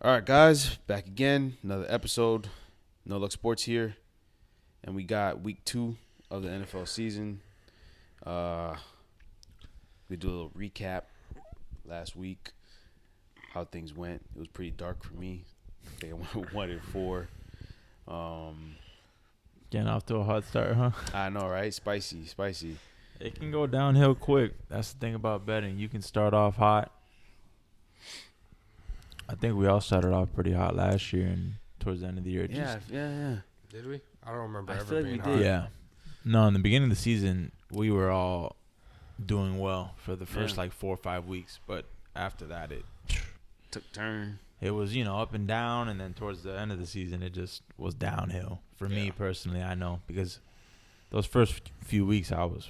All right, guys, back again. Another episode. No Luck Sports here, and we got week 2 of the NFL season. We do a little recap last week, how things went. It was pretty dark for me. I think I went 1-4. Getting off to a hot start, huh? I know, right? Spicy. It can go downhill quick. That's the thing about betting. You can start off hot. I think we all started off pretty hot last year and towards the end of the year. Yeah. Did we? I don't remember I ever feel like being we hot. did. Yeah. No, in the beginning of the season, we were all doing well for the first 4 or 5 weeks, but after that, it Took turn. It was, up and down, and then towards the end of the season, it just was downhill. For me personally, I know, because those first few weeks, I was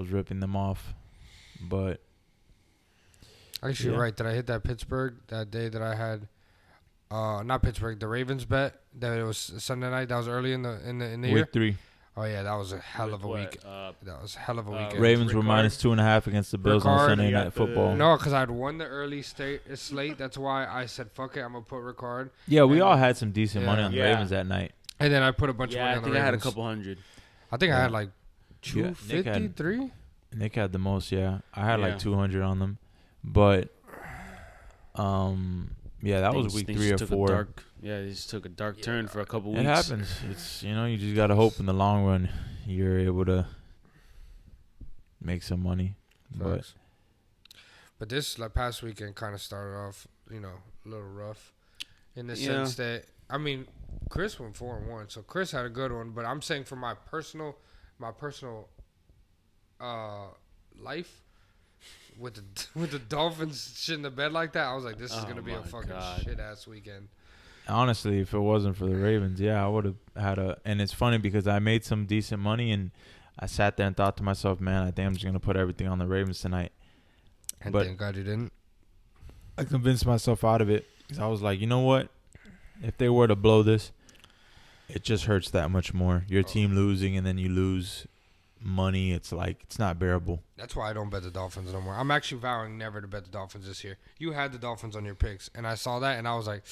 ripping them off. But Actually, you're right. Did I hit that Pittsburgh that day that I had? Not Pittsburgh. The Ravens bet that it was Sunday night. That was early in the year. week 3, Oh yeah, that was a hell of a week. That was a hell of a weekend. Ravens were minus 2.5 against the Bills on Sunday Night Football. No, because I'd won the early slate. That's why I said, fuck it, I'm going to put Ricard. Yeah, we all had some decent money on the Yeah. Ravens that night. And then I put a bunch of money Yeah, I on the think I Ravens. had a couple hundred. I think I had like Yeah, Nick had- 253. Nick had the most, yeah. I had Yeah. like 200 on them. But, that was week 3 or 4. It just took a dark turn for a couple It weeks. happens. It's, you just got to hope in the long run you're able to make some money. But But this past weekend kind of started off, a little rough in the sense that, I mean, Chris went 4-1, so Chris had a good one. But I'm saying for my personal life with the Dolphins shit in the bed like that, I was like, this is gonna be a fucking shit ass weekend. honestly, if it wasn't for the Ravens, I would have had and it's funny because I made some decent money and I sat there and thought to myself, man, I think I'm just going to put everything on the Ravens tonight. And But thank God you didn't. I convinced myself out of it because I was like, you know what? If they were to blow this, it just hurts that much more. Your team losing and then you lose money. It's like, it's not bearable. That's why I don't bet the Dolphins no more. I'm actually vowing never to bet the Dolphins this year. You had the Dolphins on your picks, and I saw that, and I was like,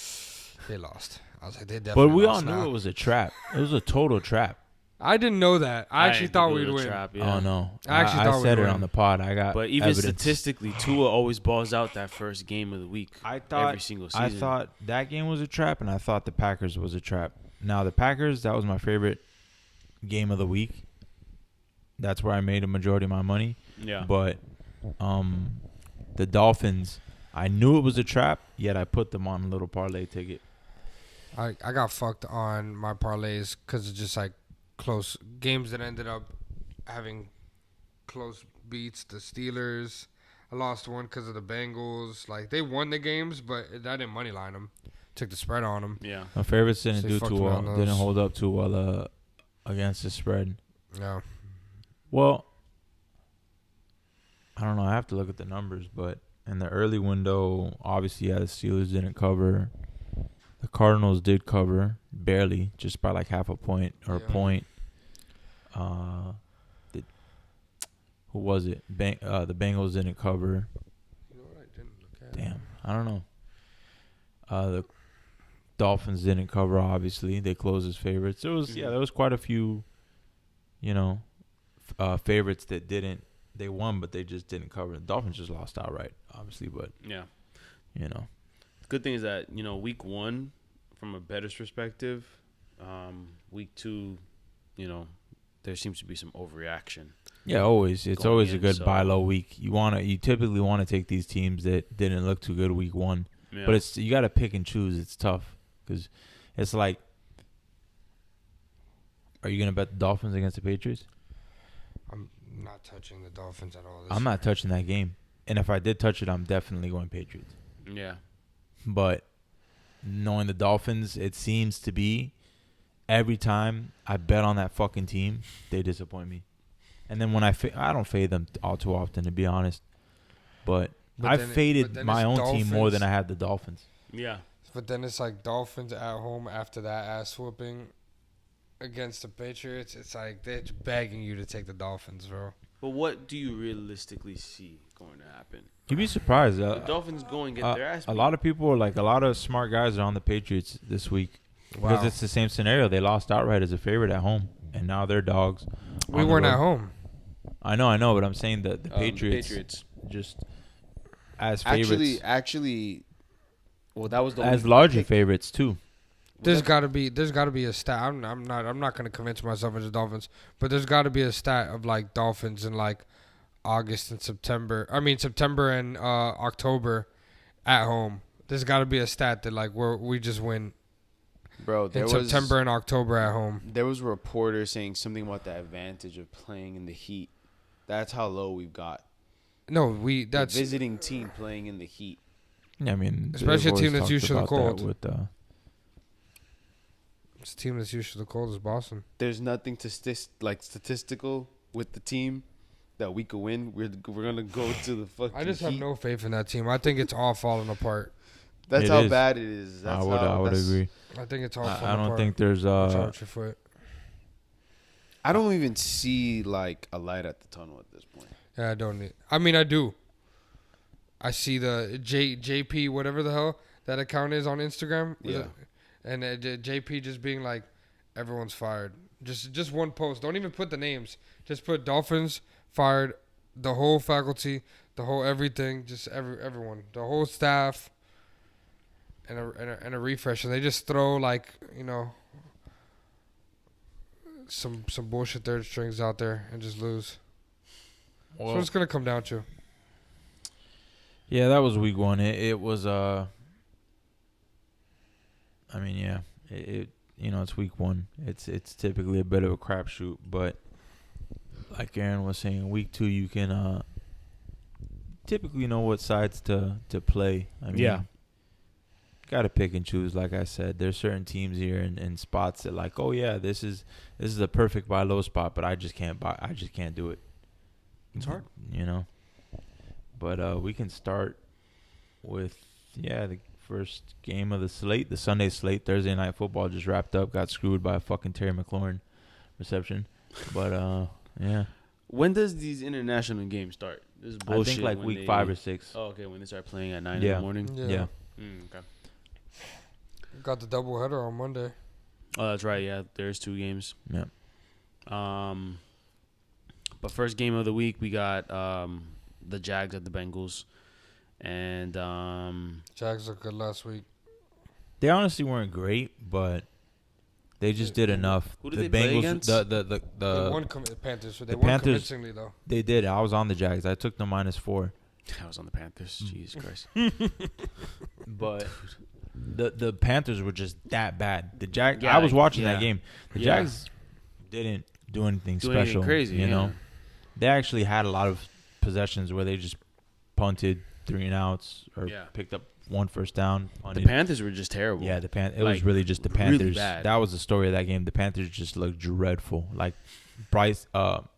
they lost. I was like, they definitely But we all lost knew now. it was a trap. It was a total trap. I didn't know that. I actually didn't thought think it we'd was a win. trap, yeah. Oh, no. I actually thought I we'd said it win. on the pod. I got But even evidence. statistically, Tua always balls out that first game of the week. Every single season. I thought that game was a trap, and I thought the Packers was a trap. Now, the Packers, that was my favorite game of the week. That's where I made a majority of my money. Yeah. But the Dolphins, I knew it was a trap, yet I put them on a little parlay ticket. I got fucked on my parlays because it's just like close games that ended up having close beats. The Steelers, I lost one because of the Bengals. Like, they won the games, but I didn't money line them. Took the spread on them. Yeah. My favorites didn't So do you too fucked me well. on those. Didn't hold up too well against the spread. No. Well, I don't know. I have to look at the numbers, but in the early window, obviously, the Steelers didn't cover. The Cardinals did cover, barely, just by like half a point or a point. Who was it? The Bengals didn't cover. You know what? I didn't look at Damn, I don't know. The Dolphins didn't cover, obviously. They closed as favorites. There was quite a few, favorites that didn't. They won, but they just didn't cover. The Dolphins just lost outright, obviously, but, Yeah. Good thing is that, week 1, from a bettor's perspective, week 2, there seems to be some overreaction. Yeah, always. It's Going always a in, good so- buy low week. You typically want to take these teams that didn't look too good week 1. Yeah. But you got to pick and choose. It's tough because it's like, are you going to bet the Dolphins against the Patriots? I'm not touching the Dolphins at all. I'm not touching that game. And if I did touch it, I'm definitely going Patriots. Yeah. But knowing the Dolphins, it seems to be every time I bet on that fucking team, they disappoint me. And then when I don't fade them all too often, to be honest. But I faded my own team more than I had the Dolphins. Yeah. But then it's like Dolphins at home after that ass whooping against the Patriots. It's like they're begging you to take the Dolphins, bro. But what do you realistically see going to happen? You'd be surprised. The Dolphins go and get their ass beat. A lot of people, like a lot of smart guys, are on the Patriots this week because it's the same scenario. They lost outright as a favorite at home, and now they're dogs. We weren't at home. I know, but I'm saying that the Patriots just as favorites. Actually, well, that was the as larger favorites too. There's got to be a stat. I'm not going to convince myself it's the Dolphins, but there's got to be a stat of like Dolphins in like August and September. I mean September and October at home. There's got to be a stat that like we just win. Bro, in September and October at home. There was a reporter saying something about the advantage of playing in the heat. That's how low we've got. No, that's the visiting team playing in the heat. Yeah, I mean, especially a team that's used to the cold. It's a team that's used to the cold is Boston. There's nothing statistical with the team that we could win. We're gonna go to the fucking. I just heat. have no faith in that team. I think it's all falling apart. That's how bad it is. I would agree. I think it's all falling apart. I don't think there's I don't even see like a light at the tunnel at this point. Yeah, I don't. I mean, I do. I see the JP whatever the hell that account is on Instagram. Yeah. And JP just being like, everyone's fired. Just one post. Don't even put the names. Just put Dolphins fired, the whole faculty, the whole everything, just everyone, the whole staff, and a refresh. And they just throw like some bullshit third strings out there and just lose. Well, so it's gonna come down to. Yeah, that was week one. It was I mean, yeah, it's week one. It's typically a bit of a crapshoot, but like Aaron was saying, week two you can typically know what sides to play. I mean, got to pick and choose. Like I said, there's certain teams here and spots that like, oh yeah, this is a perfect buy low spot, but I just can't do it. It's hard, But we can start with the first game of the slate, the Sunday slate. Thursday night football just wrapped up. Got screwed by a fucking Terry McLaurin reception. But yeah. When does these international games start? This is bullshit. I think like week 5 or 6. Oh, okay. When they start playing at 9 in the morning. Yeah. Okay. Got the doubleheader on Monday. Oh, that's right. Yeah, there's 2 games. Yeah. But first game of the week, we got the Jags at the Bengals. And Jags looked good last week. They honestly weren't great, but they just did enough. Who did they play against? They won the Panthers. So they won Panthers, convincingly, though. They did. I was on the Jags. I took the -4. I was on the Panthers. Jesus Christ. But the Panthers were just that bad. The Jags. I was watching that game. The Jags didn't do anything special. Crazy, you know. They actually had a lot of possessions where they just punted 3 and outs or picked up 1 first down. The Panthers were just terrible. Yeah, it was really just the Panthers. Really bad. That was the story of that game. The Panthers just looked dreadful. Like Bryce Young,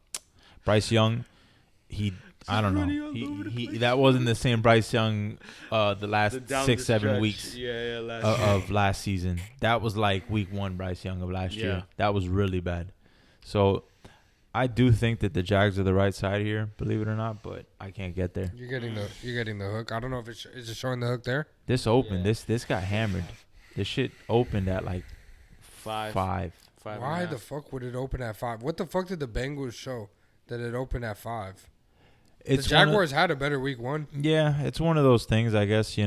I don't know. He that wasn't the same Bryce Young the last 6-7 weeks of last season. That was like week 1 Bryce Young of last year. That was really bad. So I do think that the Jags are the right side here, believe it or not, but I can't get there. You're getting the hook. I don't know if is it showing the hook there. This opened. This got hammered. This shit opened at like 5. Why the fuck would it open at 5? What the fuck did the Bengals show that it opened at 5? The Jaguars had a better week 1. Yeah, it's one of those things, I guess,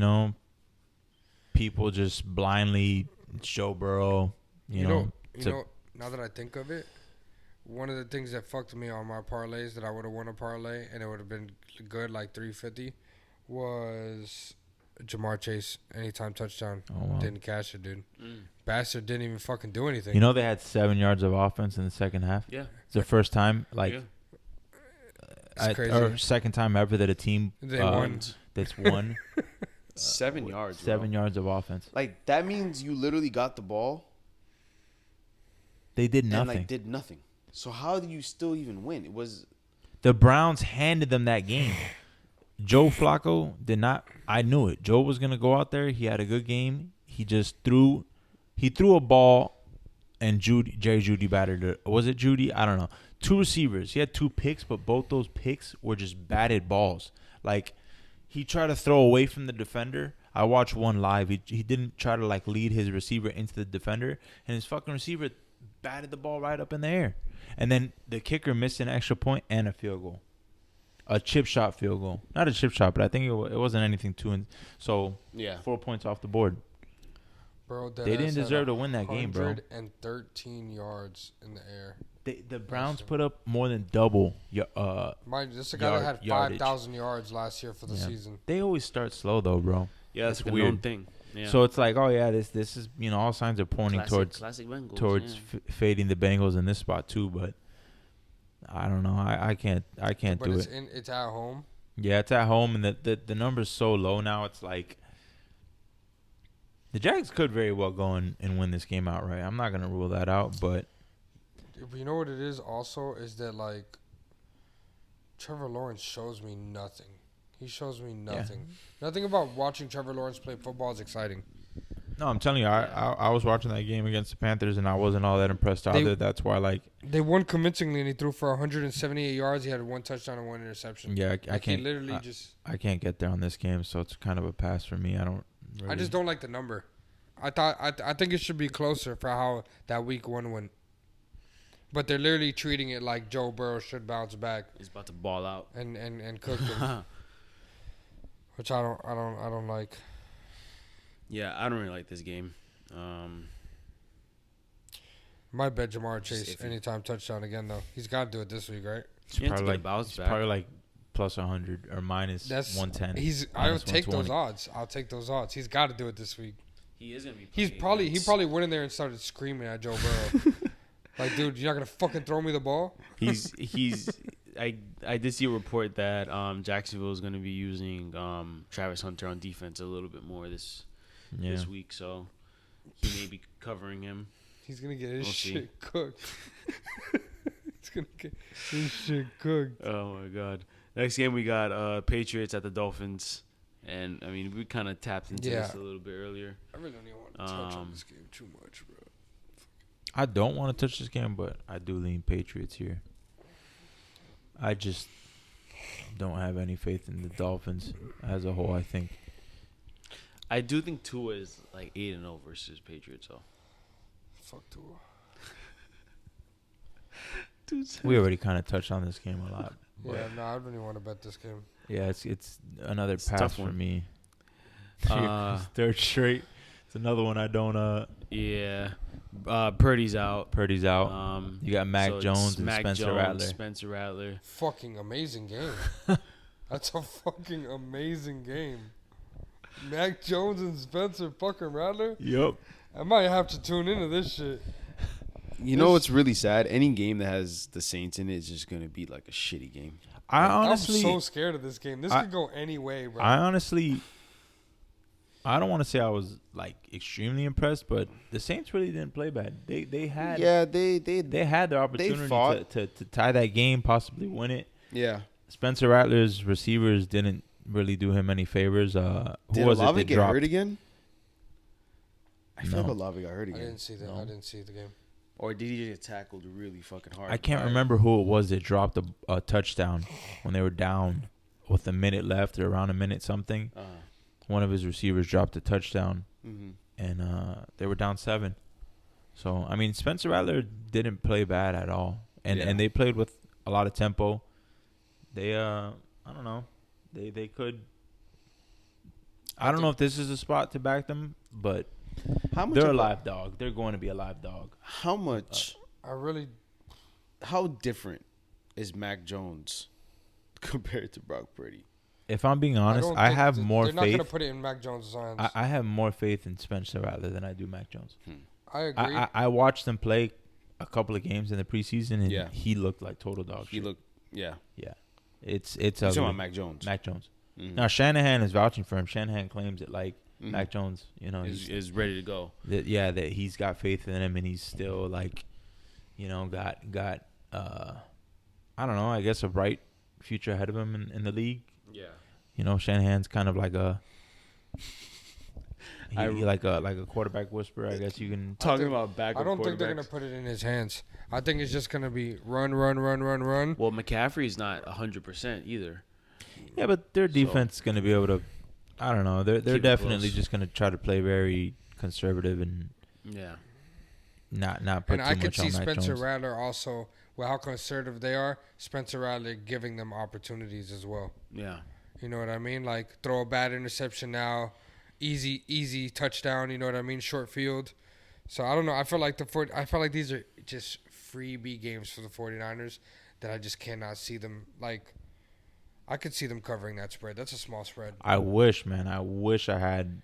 people just blindly show Burrow, now that I think of it, one of the things that fucked me on my parlays that I would have won a parlay and it would have been good, like 350, was Jamar Chase anytime touchdown. Oh, wow. Didn't cash it, dude. Bastard didn't even fucking do anything. They had 7 yards of offense in the second half. Yeah. It's the first time, it's crazy. Or second time ever that a team that's won 7 yards. 7 yards of offense. Like that means you literally got the ball. They did nothing. And did nothing. So how do you still even win? It was the Browns handed them that game. Joe Flacco did not. I knew it. Joe was gonna go out there. He had a good game. He just threw. He threw a ball, and Jerry Jeudy battered it. Was it Jeudy? I don't know. 2 receivers. He had 2 picks, but both those picks were just batted balls. Like, he tried to throw away from the defender. I watched one live. He didn't try to, like, lead his receiver into the defender, and his fucking receiver batted the ball right up in the air. And then the kicker missed an extra point and a field goal. A chip shot field goal. Not a chip shot, but I think it wasn't anything too. So, 4 points off the board. Bro, they didn't deserve to win that game, bro. 113 yards in the air. The Browns put up more than double. Mind you, this is a guy that had 5,000 yards last year for the season. They always start slow, though, bro. Yeah, that's a weird thing. Yeah. So it's like, oh yeah, this is all signs are pointing towards Bengals, fading the Bengals in this spot too. But I don't know. I can't do it. It's at home. Yeah, it's at home, and the number's so low now. It's like the Jags could very well go and win this game outright. I'm not gonna rule that out, but you know what it is also is that, like, Trevor Lawrence shows me nothing. He shows me nothing. Yeah. Nothing about watching Trevor Lawrence play football is exciting. No, I'm telling you, I was watching that game against the Panthers, and I wasn't all that impressed either. That's why, like, they won convincingly, and he threw for 178 yards. He had 1 touchdown and 1 interception. Yeah, I can't. He literally I can't get there on this game, so it's kind of a pass for me. I just don't like the number. I think it should be closer for how that week 1 went. But they're literally treating it like Joe Burrow should bounce back. He's about to ball out and cook him. Which I don't like. Yeah, I don't really like this game. Might bet Jamar Chase anytime touchdown again, though. He's got to do it this week, right? It's probably like plus 100 or minus 110. I'll take those odds. He's got to do it this week. He is gonna be. He probably went in there and started screaming at Joe Burrow. Like, dude, you're not gonna fucking throw me the ball. I did see a report that Jacksonville is gonna be using Travis Hunter on defense a little bit more this week, so he may be covering him. He's gonna get his shit cooked. He's gonna get his shit cooked. Oh my god! Next game we got Patriots at the Dolphins, and I mean we kind of tapped into this a little bit earlier. I really don't even want to touch on this game too much, bro. I don't want to touch this game, but I do lean Patriots here. I just don't have any faith in the Dolphins as a whole, I think. I do think Tua is like 8-0 versus Patriots, though. Fuck Tua. We already kind of touched on this game a lot. Yeah, no, I don't even want to bet this game. Yeah, it's another pass for me. Third straight. It's another one I don't. Yeah. Purdy's out. You got Mac Jones and Spencer Rattler. Fucking amazing game. That's a fucking amazing game. Mac Jones and Spencer fucking Rattler? Yep. I might have to tune into this shit. You know what's really sad? Any game that has the Saints in it is just going to be like a shitty game. I'm so scared of this game. This could go any way, bro. I don't want to say I was like extremely impressed, but the Saints really didn't play bad. They had they had their opportunity to tie that game, possibly win it. Yeah. Spencer Rattler's receivers didn't really do him any favors. Did Olave get hurt again? I feel like Olave got hurt again. I didn't see that. No. I didn't see the game. Or did he get tackled really fucking hard? I can't remember who it was that dropped a touchdown when they were down with a minute left or around a minute something. One of his receivers dropped a touchdown, and they were down 7. So, I mean, Spencer Rattler didn't play bad at all. And they played with a lot of tempo. They, I don't know. They could. I don't know if this is a spot to back them, but they're a live dog. They're going to be a live dog. How much? How different is Mac Jones compared to Brock Purdy? If I'm being honest, I have more faith. They're not going to put it in Mac Jones' hands. I have more faith in Spencer Rattler than I do Mac Jones. I agree. I watched him play a couple of games in the preseason, and he looked like total dog shit. Yeah. It's You're talking about Mac Jones. Mac Jones. Mm-hmm. Now, Shanahan is vouching for him. Shanahan claims that, like, Mac Jones, is ready to go. That he's got faith in him, and he's still, like, got I don't know, I guess a bright future ahead of him in the league. Yeah. Shanahan's kind of like like a quarterback whisperer. I guess you can. Talking about backup I don't think they're quarterbacks. gonna put it in his hands. I think it's just gonna be run, run, run, run, run. Well, McCaffrey's not 100% either. Yeah, but their defense is gonna be able to. I don't know. They're Keep it definitely close. just gonna try to play very conservative and Yeah. not put And too I could much see on Mac Spencer Jones. Rattler also. Well, how conservative they are. Spencer Rattler giving them opportunities as well. Yeah. You know what I mean? Like throw a bad interception now, easy touchdown. You know what I mean? Short field. So I don't know. I feel like these are just freebie games for the 49ers that I just cannot see them like. I could see them covering that spread. That's a small spread. I wish, man. I wish I had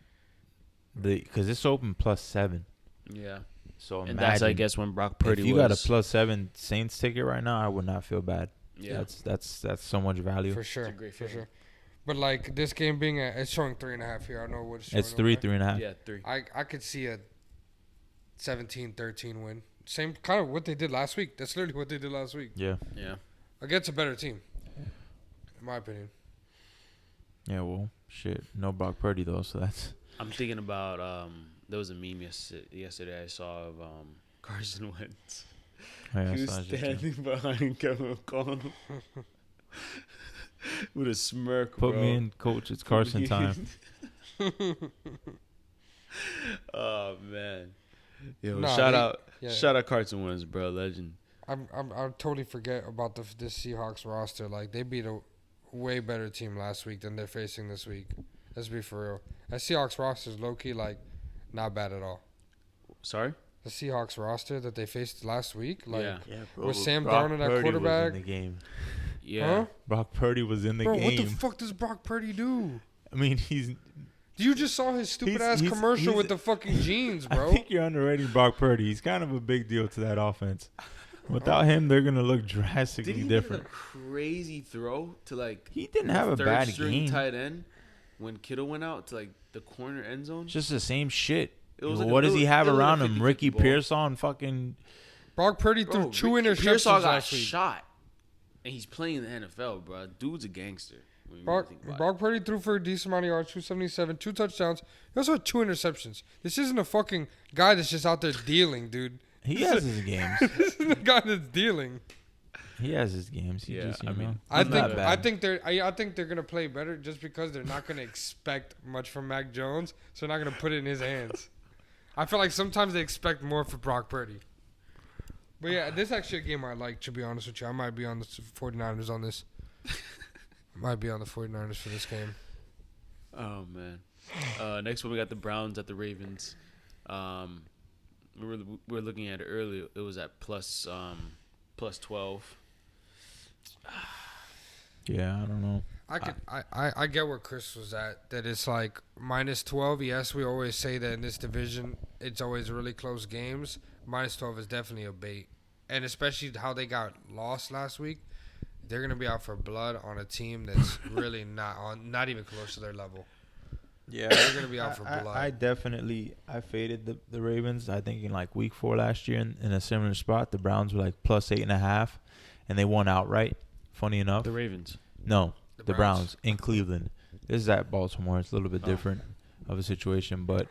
because it's open +7. Yeah. So And that's, I guess, when Brock Purdy if you was. got a +7 Saints ticket right now, I would not feel bad. Yeah. That's so much value. For sure. It's a great For feeling. sure. But like this game being it's showing 3.5 here. I don't know what it's showing. It's over 3.5. Yeah, 3. there. I could see a 17-13 win. Same kind of what they did last week. That's literally what they did last week Yeah. Yeah. against a better team, in my opinion. Yeah. Well, shit. No Brock Purdy though, so that's. I'm thinking about there was a meme yesterday I saw of Carson Wentz. Oh, yeah, He was so that's just- standing behind Kevin O'Connell with a smirk. Put bro. me in, coach. It's Carson time. Oh man. Yo, Nah, shout they- out yeah. shout out Carson Wentz, bro, legend. I totally forget about this Seahawks roster. Like they beat a way better team last week than they're facing this week. Let's be for real. That Seahawks roster is low key like not bad at all. Sorry? The Seahawks roster that they faced last week, like Yeah. Yeah, With Sam Darnold at quarterback? Was in the game. Yeah. huh? Brock Purdy was in the Bro, game. what the fuck does Brock Purdy do? I mean, he's. You just saw his stupid ass He's- commercial he's- with the fucking jeans, I bro. think you're underrating Brock Purdy. He's kind of a big deal to that offense. Without him, they're gonna look drastically Did he different. get a crazy throw to like He didn't have a third bad string game. tight end when Kittle went out to like the corner end zone? It's just the same shit. It was like What a does he little- have it was like a around him? 50-50 Ricky ball. Pearson, fucking. Brock Purdy Bro, threw two Ricky interceptions Pearsall got last week. shot, and he's playing in the NFL, bro. Dude's a gangster. when you Brock, really think about Brock Purdy threw for a decent amount of yards, 277, 2 touchdowns. He also had 2 interceptions. This isn't a fucking guy that's just out there dealing, dude. He has his games. This isn't a guy that's dealing. He has his games. He Yeah, just, you I know, mean, I he's not think bad. I think they're gonna play better just because they're not gonna expect much from Mac Jones, so they're not gonna put it in his hands. I feel like sometimes they expect more for Brock Purdy. But yeah, this is actually a game I like, to be honest with you. I might be on the 49ers on this. Might be on the 49ers for this game. Oh man. Next one we got the Browns at the Ravens. We were looking at it earlier. It was at plus 12. Yeah, I don't know. I get where Chris was at. That it's like minus 12. Yes, we always say that in this division, it's always really close games. Minus 12 is definitely a bait, and especially how they got lost last week. They're gonna be out for blood on a team that's really not even close to their level. Yeah, They're gonna be out for blood. I definitely faded the Ravens. I think in like week 4 last year in a similar spot, the Browns were like plus 8.5, and they won outright. Funny enough, The Ravens. no, The the Browns in Cleveland. This is at Baltimore. It's a little bit Oh. different of a situation, but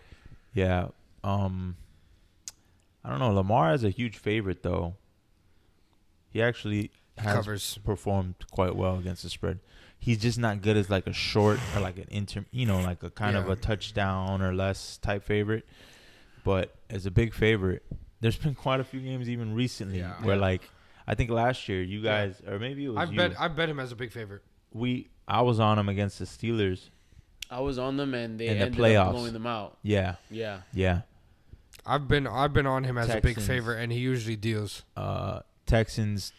yeah, I don't know. Lamar is a huge favorite though. He actually has Covers. performed quite well against the spread. He's just not good as like a short or like an like a kind of Yeah. a touchdown or less type favorite. But as a big favorite, there's been quite a few games even recently Yeah. where Yeah. like I think last year you guys or maybe it was I bet him as a big favorite. I was on him against the Steelers. I was on them and they In the ended playoffs. up blowing them out. Yeah, Yeah. yeah. I've been on him as a big Texans. favorite, and he usually deals. Texans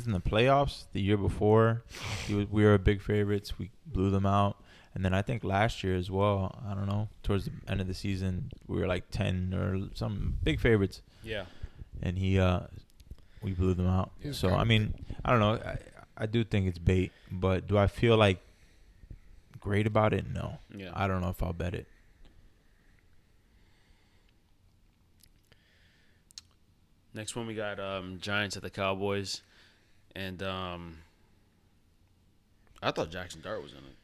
in the playoffs the year before. We were big favorites. We blew them out. And then I think last year as well, I don't know, towards the end of the season, we were like 10 or some big favorites. Yeah. And we blew them out. He was So, kinda I mean, I don't know. I do think it's bait. But do I feel like great about it? No. Yeah. I don't know if I'll bet it. Next one we got Giants at the Cowboys, and I thought Jackson Dart was in it.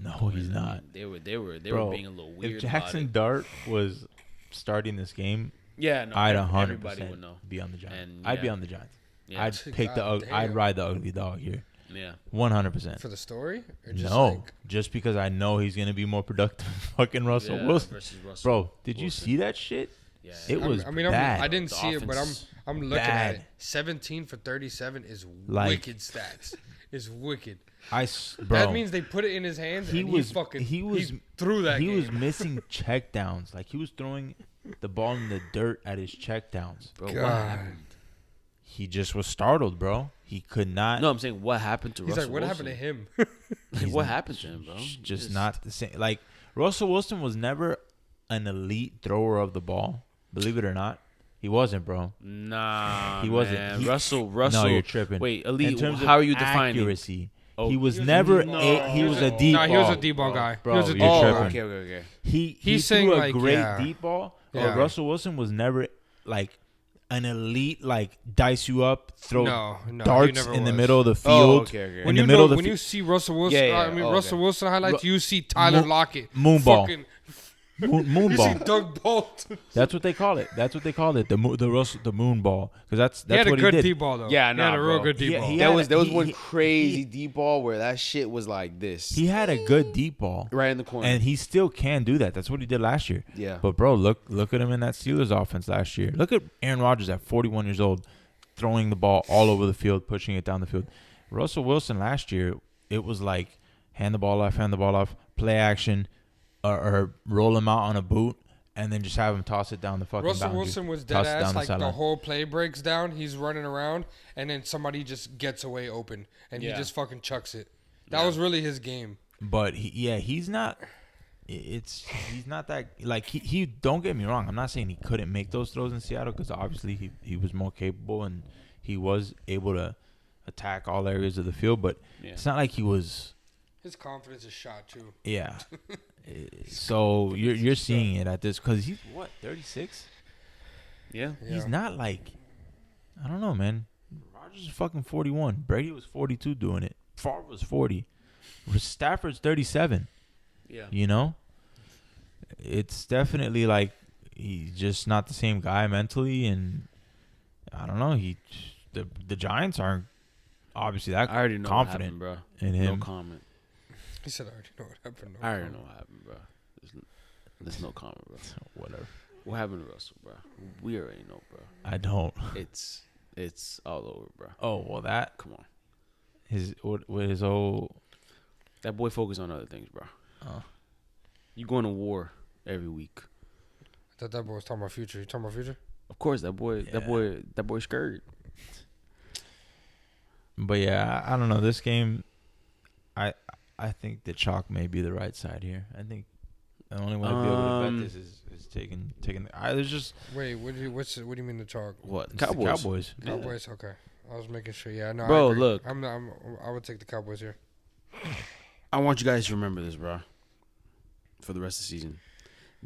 No, he's not. They were Bro, being a little weird. If Jackson Dart was starting this game, yeah, no, I'd everybody 100% would know. be on the Giants. And, I'd be yeah. on the Giants. Yeah. I'd pick I'd ride the ugly dog here. Yeah. 100%. For the story? Or just No, like, just because I know he's gonna be more productive than fucking Russell Wilson. Versus Russell Bro, did you Wilson. see that shit? Yeah. It was I mean, bad. I didn't The see it, but offense- I'm looking bad. at it. 17 for 37 is Like- wicked stats. Is wicked. Bro, That means they put it in his hands. he and was he threw that. he game. was missing check downs. Like he was throwing the ball in the dirt at his check downs. Bro, what God. happened? He just was startled, bro. He could not. No, I'm saying what happened to He's Russell like, what Wilson? happened to him? Like, what happened to him, bro? Just not the same. Like Russell Wilson was never an elite thrower of the ball. Believe it or not, he wasn't, bro. Nah, He wasn't. man. He- Russell. No, you're tripping. Wait, In elite. terms How of are you defining accuracy? Oh, he was he was never. no. He was a deep. Nah, he was a ball. deep ball guy. Bro, he was a you're deep ball tripping. guy. Okay, okay, okay. He He's saying, threw a like, great yeah. deep ball. Yeah. But Russell Wilson was never like an elite, like dice you up, throw No, he darts never in the was. middle of the Oh, field. okay, okay. In When the you middle know, of the when you see Russell Wilson, Yeah, yeah. I mean Oh, Russell okay. Wilson highlights, you see Tyler Lockett, moon ball. fucking, moon you ball. see Doug Bolt. That's what they call it. That's what they call it. The moon ball. Because He had that's a what good he did. deep ball though. Yeah, he had nah, a real bro. good deep He- ball. he There had- was one he- crazy deep ball where that shit was like this, He had a good deep ball, right in the corner. and he still can do that. That's what he did last year. yeah, But bro, look at him in that Steelers offense last year. Look at Aaron Rodgers at 41 years old, throwing the ball all over the field, pushing it down the field. Russell Wilson last year, it was like hand the ball off, play action, or roll him out on a boot, and then just have him toss it down the fucking Russell boundary. Wilson was Toss dead it down ass. the Like the sideline. whole play breaks down, he's running around, and then somebody just gets away open, and Yeah. he just fucking chucks it. That was really his game. But he's not. He's not that like he. Don't get me wrong. I'm not saying he couldn't make those throws in Seattle because obviously he was more capable and he was able to attack all areas of the field. But Yeah. it's not like he was. His confidence is shot too. Yeah. So you're seeing it at this because he's what 36. yeah. He's not like. I don't know, man. Rodgers is fucking 41. Brady was 42 doing it. Favre was 40. Stafford's 37. Yeah. You know, it's definitely like he's just not the same guy mentally, and I don't know. The Giants aren't obviously that I already know confident what happened, bro. in him. No comment. He said, "I already know what happened." I already know what happened, bro. There's no comment, bro. Whatever. What happened to Russell, bro? We already know, bro. I don't. It's all over, bro. Oh well, that Come on. his with his old. That boy focus on other things, bro. You going to war every week. I thought that boy was talking about future. You talking about future? Of course, that boy scared. But yeah, I don't know. This game, I think the chalk may be the right side here. I think the only way to be able to bet this is taking. There's just Wait, what do you mean the chalk? What? it's the Cowboys. Cowboys. Yeah. Cowboys. Okay, I was making sure. Yeah, no, Bro, I agree. look. I would take the Cowboys here. I want you guys to remember this, bro. For the rest of the season,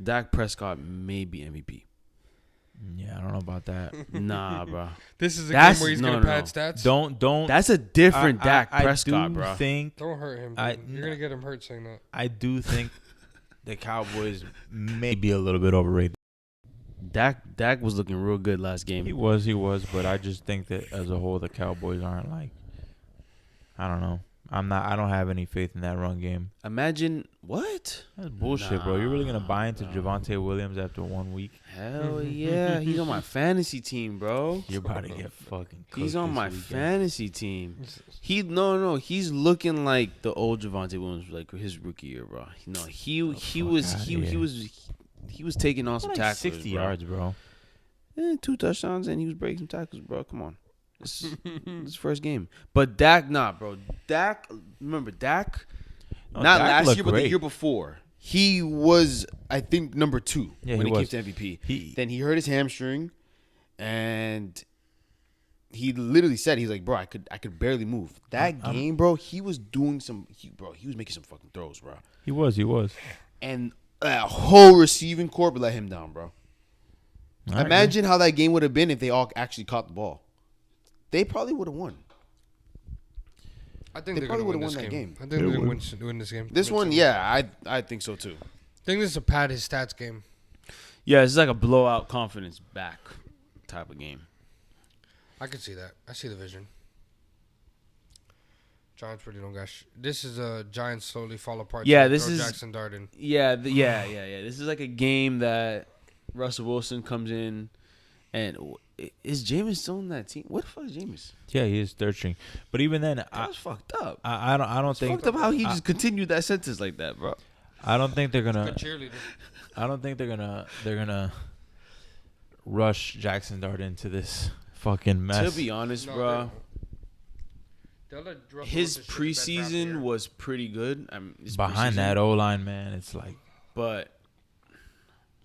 Dak Prescott may be MVP. Yeah, I don't know about that. Nah, bro. This is a That's- game where he's no, gonna no, pad no. stats. Don't. That's a different Dak I Prescott, do bro. think Don't hurt him. I- Dude. You're gonna get him hurt saying that. I do think the Cowboys may be a little bit overrated. Dak was looking real good last game. He was, but I just think that as a whole, the Cowboys aren't like. I don't know. I don't have any faith in that run game. Imagine what? That's bullshit, bro. You're really gonna buy into Javonte Williams after 1 week? Hell yeah, he's on my fantasy team, bro. You're about to get fucking. He's cooked on this my weekend. fantasy team. He's looking like the old Javonte Williams, like his rookie year, bro. No, he was taking on some Like tackles, 60 bro. yards, bro. 2 touchdowns, and he was breaking some tackles, bro. Come on, this is first game. But Dak, bro. Remember Dak? No, Not Dak last looked year, but the great. year before. He was, I think, number 2 Yeah, when he it was. came to MVP. He- Then he hurt his hamstring, and he literally said, he's like, bro, I could barely move. That game, bro, he was doing he was making some fucking throws, bro. He was. And that whole receiving corps let him down, bro. I agree. Imagine how that game would have been if they all actually caught the ball. They probably would have won. I think They they're probably gonna win would've this won that game. game. I think they're gonna win this game. This one, yeah, I think so too. I think this is a pad his stats game. Yeah, this is like a blowout confidence back type of game. I can see that. I see the vision. Giants really don't got. This is a Giants slowly fall apart. Yeah, so this throw is Jackson Darden. Yeah, yeah. This is like a game that Russell Wilson comes in, and is Jameis still in that team? What the fuck is Jameis? Yeah, he is third string. But even then, That was fucked up. I don't It's think fucked up how he just continued that sentence like that, bro. I don't think they're gonna. Good cheerleader. I don't think they're gonna rush Jackson Darden to this fucking mess. To be honest, No, bro, they'll let Russell his Wilson shit his bed for half the preseason year. was pretty good. His Behind preseason, that O line, man, it's like but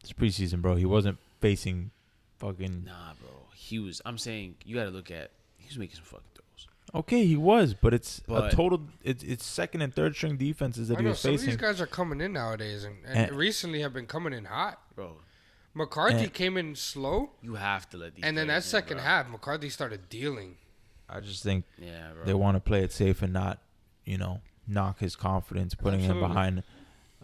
it's preseason, bro. He wasn't facing fucking. nah, bro. He was. I'm saying you got to look at. He was making some fucking throws. Okay, he was, but it's But- a total. It's second and third string defenses that I he know was some of facing. these guys are coming in nowadays, and And- recently have been coming in hot. Bro, McCarthy And- came in slow, you have to let these. and then that players in, second bro. half, McCarthy started dealing. I just think Yeah, bro. they want to play it safe and not, knock his confidence, putting him Absolutely. behind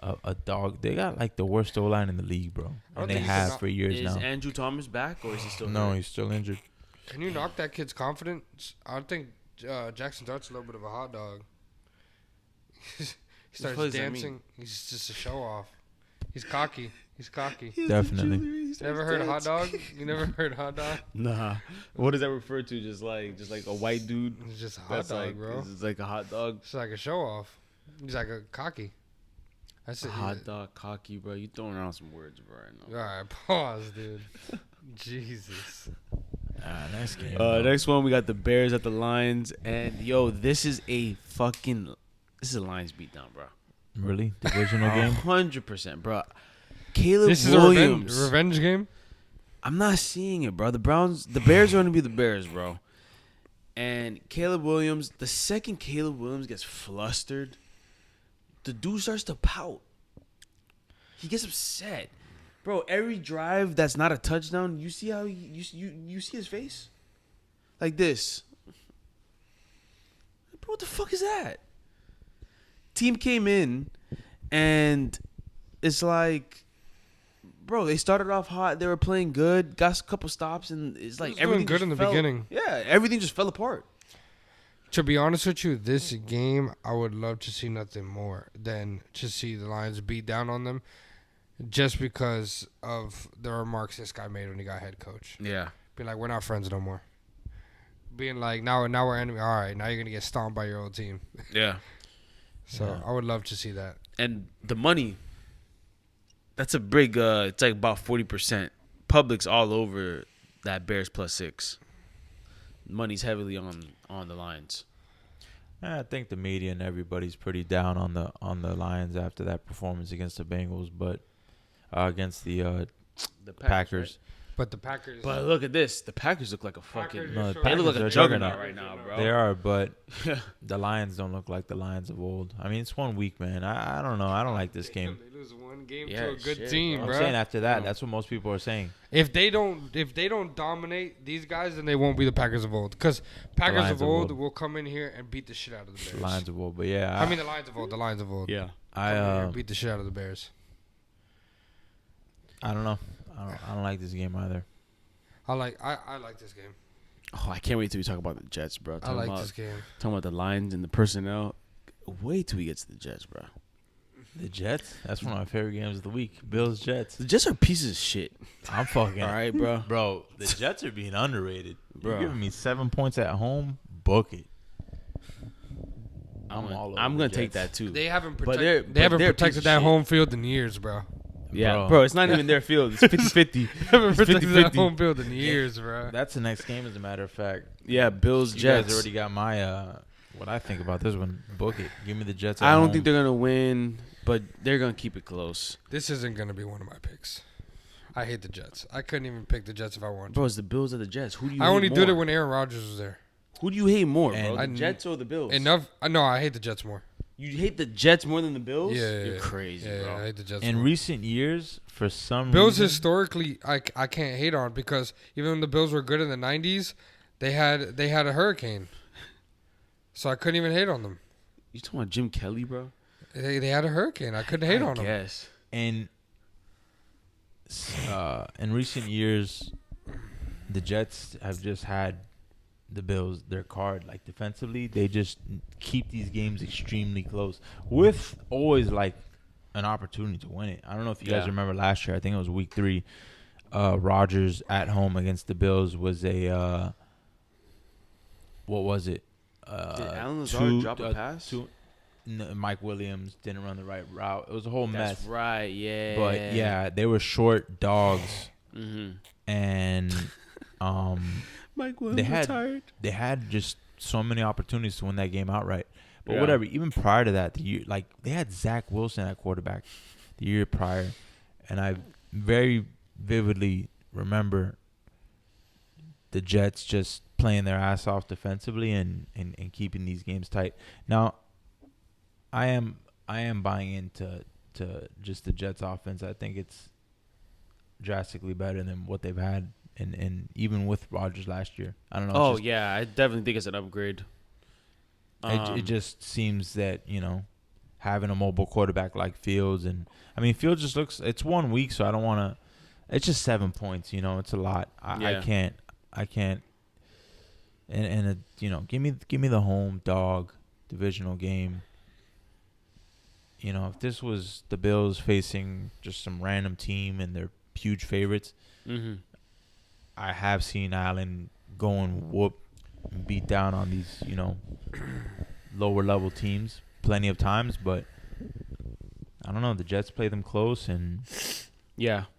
a dog. They got like the worst O line in the league, bro, I don't and they think have so. for years Is now. Andrew Thomas back or is he still? No, hurt? he's still injured. Can you knock that kid's confidence? I think Jackson Dart's a little bit of a hot dog. he starts fuck does that dancing. mean? He's just a show off. He's cocky. He's cocky. Definitely. Never heard of hot dog? You never heard hot dog? Nah. What does that refer to? Just like a white dude. It's just a hot That's dog, like, bro. It's like a hot dog. It's like a show off. He's like a cocky. That's A it. hot dog, cocky, bro. You throwing around some words, bro. Right now. All right, pause, dude. Jesus. Nice game. Next one, we got the Bears at the Lions, and yo, this is a Lions beatdown, bro. Really? Divisional game? 100%, bro. Caleb This is Williams. a revenge game? I'm not seeing it, bro. The Bears are going to be the Bears, bro. And Caleb Williams, the second Caleb Williams gets flustered, the dude starts to pout. He gets upset. Bro, every drive that's not a touchdown, you see how you see his face? Like this. Bro, what the fuck is that? Team came in and it's like, bro, they started off hot. They were playing good, got a couple stops, and it's like was doing everything good just in the fell- beginning. Yeah, everything just fell apart. To be honest with you, this game, I would love to see nothing more than to see the Lions beat down on them just because of the remarks this guy made when he got head coach. Yeah. Being like, we're not friends no more. Being like, now we're enemy. All right, now you're going to get stomped by your old team. Yeah. So Yeah. I would love to see that. And the money, that's a big, it's like about 40%. Public's all over that Bears +6. Money's heavily on the Lions. I think the media and everybody's pretty down on the Lions after that performance against the Bengals, but against the Packers. But the Packers. But look at this. The Packers look like a fucking. Packers No, are the They look like Packers a are juggernaut juggernaut. right now, bro. They are, but the Lions don't look like the Lions of old. I mean, it's 1 week, man. I don't know. I don't like this game. They lose one game Yeah, to a good shit, team, I'm bro. saying after that, that's what most people are saying. If they don't dominate these guys, then they won't be the Packers of old. Because Packers Lions of of old old. will come in here and beat the shit out of the Bears. The Lions of old, but yeah, I mean the Lions of old. The Lions of old. Yeah. Come in here I and beat the shit out of the Bears. don't know. I don't like this game either. I like this game. Oh, I can't wait till we talk about the Jets, bro. I Talking like about, this game. Talking about the Lions and the personnel. Wait till we get to the Jets, bro. The Jets? That's one of my favorite games of the week. Bills Jets. The Jets are pieces of shit. I'm fucking All right, bro. Bro, the Jets are being underrated. Bro. You're giving me 7 points at home. Book it. I'm all over I'm the gonna take Jets. that too. They haven't But they're- protected. but They haven't they're a piece protected of that shit. home field in years, bro. Yeah, bro. It's not even their field. It's 50-50. Haven't It's protected that 50-50. home field in years, bro. That's the next game, as a matter of fact. Yeah, Bills, You Jets. guys already got my what I think about this one. Book it. Give me the Jets. At I don't home. think they're gonna win, but they're gonna keep it close. This isn't gonna be one of my picks. I hate the Jets. I couldn't even pick the Jets if I wanted to. Bro, it's the Bills or the Jets. Who do you? I hate only more? did it when Aaron Rodgers was there. Who do you hate more, bro? And- The I- Jets or the Bills? Enough. No, I hate the Jets more. You hate the Jets more than the Bills? Yeah, You're crazy, yeah, bro. I hate the Jets In more. recent years, for some Bills reason, historically, I can't hate on because even when the Bills were good in the '90s, they had a hurricane. So I couldn't even hate on them. You talking about Jim Kelly, bro? They had a hurricane. I couldn't hate on them. Yes. And in recent years, the Jets have just had the Bills their card. Like defensively, they just keep these games extremely close with always like an opportunity to win it. I don't know if you guys remember last year. I think it was week 3. Rodgers at home against the Bills was a what was it? Did Alan Lazard drop a pass? Mike Williams didn't run the right route. It was a whole mess. That's right, yeah. But yeah, they were short dogs, and Mike Williams retired. They had just so many opportunities to win that game outright. But whatever. Even prior to that, the year like they had Zach Wilson at quarterback the year prior, and I very vividly remember the Jets just playing their ass off defensively and keeping these games tight. Now, I am buying into just the Jets offense. I think it's drastically better than what they've had and even with Rodgers last year. I don't know. Oh yeah, I definitely think it's an upgrade. It just seems that, having a mobile quarterback like Fields, and I mean Fields just looks, it's 1 week, so I don't want to, it's just 7 points, it's a lot. I can't and give me the home dog divisional game. If this was the Bills facing just some random team and they're huge favorites, I have seen Allen go and whoop and beat down on these, lower level teams plenty of times, but I don't know. The Jets play them close, and this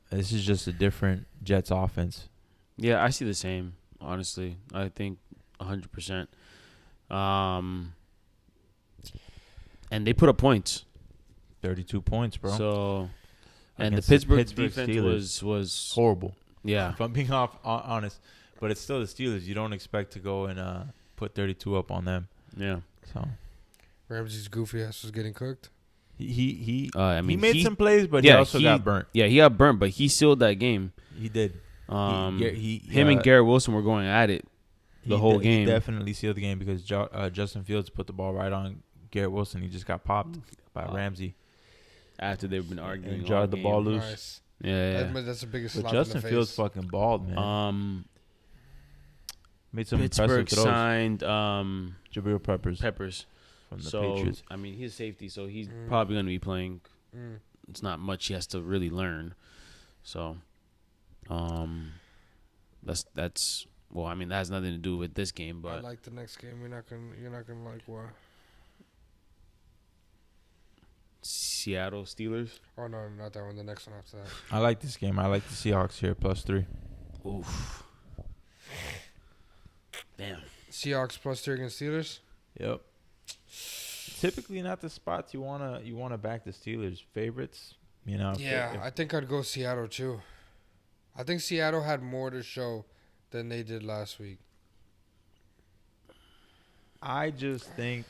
is just a different Jets offense. Yeah, I see the same. Honestly, I think 100%. And they put up points. 32 points, bro. So, and Against the Pittsburgh Steelers defense was horrible. Yeah. If I'm being honest, but it's still the Steelers. You don't expect to go and put 32 up on them. Yeah. So Ramsey's goofy ass was getting cooked. He he made some plays, but he also got burnt. Yeah, he got burnt, but he sealed that game. He did. Him and Garrett Wilson were going at it the whole game. He definitely sealed the game because Justin Fields put the ball right on Garrett Wilson. He just got popped by Ramsey after they've been arguing. And jarred the ball loose. Nice. Yeah. That's the biggest slap But in Justin the face. Fields fucking balled, man. Made some Pittsburgh impressive throws. signed Jabril Peppers from the so, Patriots. I mean, he's safety, so he's probably going to be playing. It's not much he has to really learn. So, that's well, I mean, that has nothing to do with this game, but I like the next game. You're not gonna like what? Seattle Steelers. Oh no, not that one. The next one after that. I like this game. I like the Seahawks here +3. Oof. Damn. Seahawks +3 against Steelers. Yep. Typically not the spots you wanna back the Steelers favorites. Yeah, I think I'd go Seattle too. I think Seattle had more to show than they did last week. I just think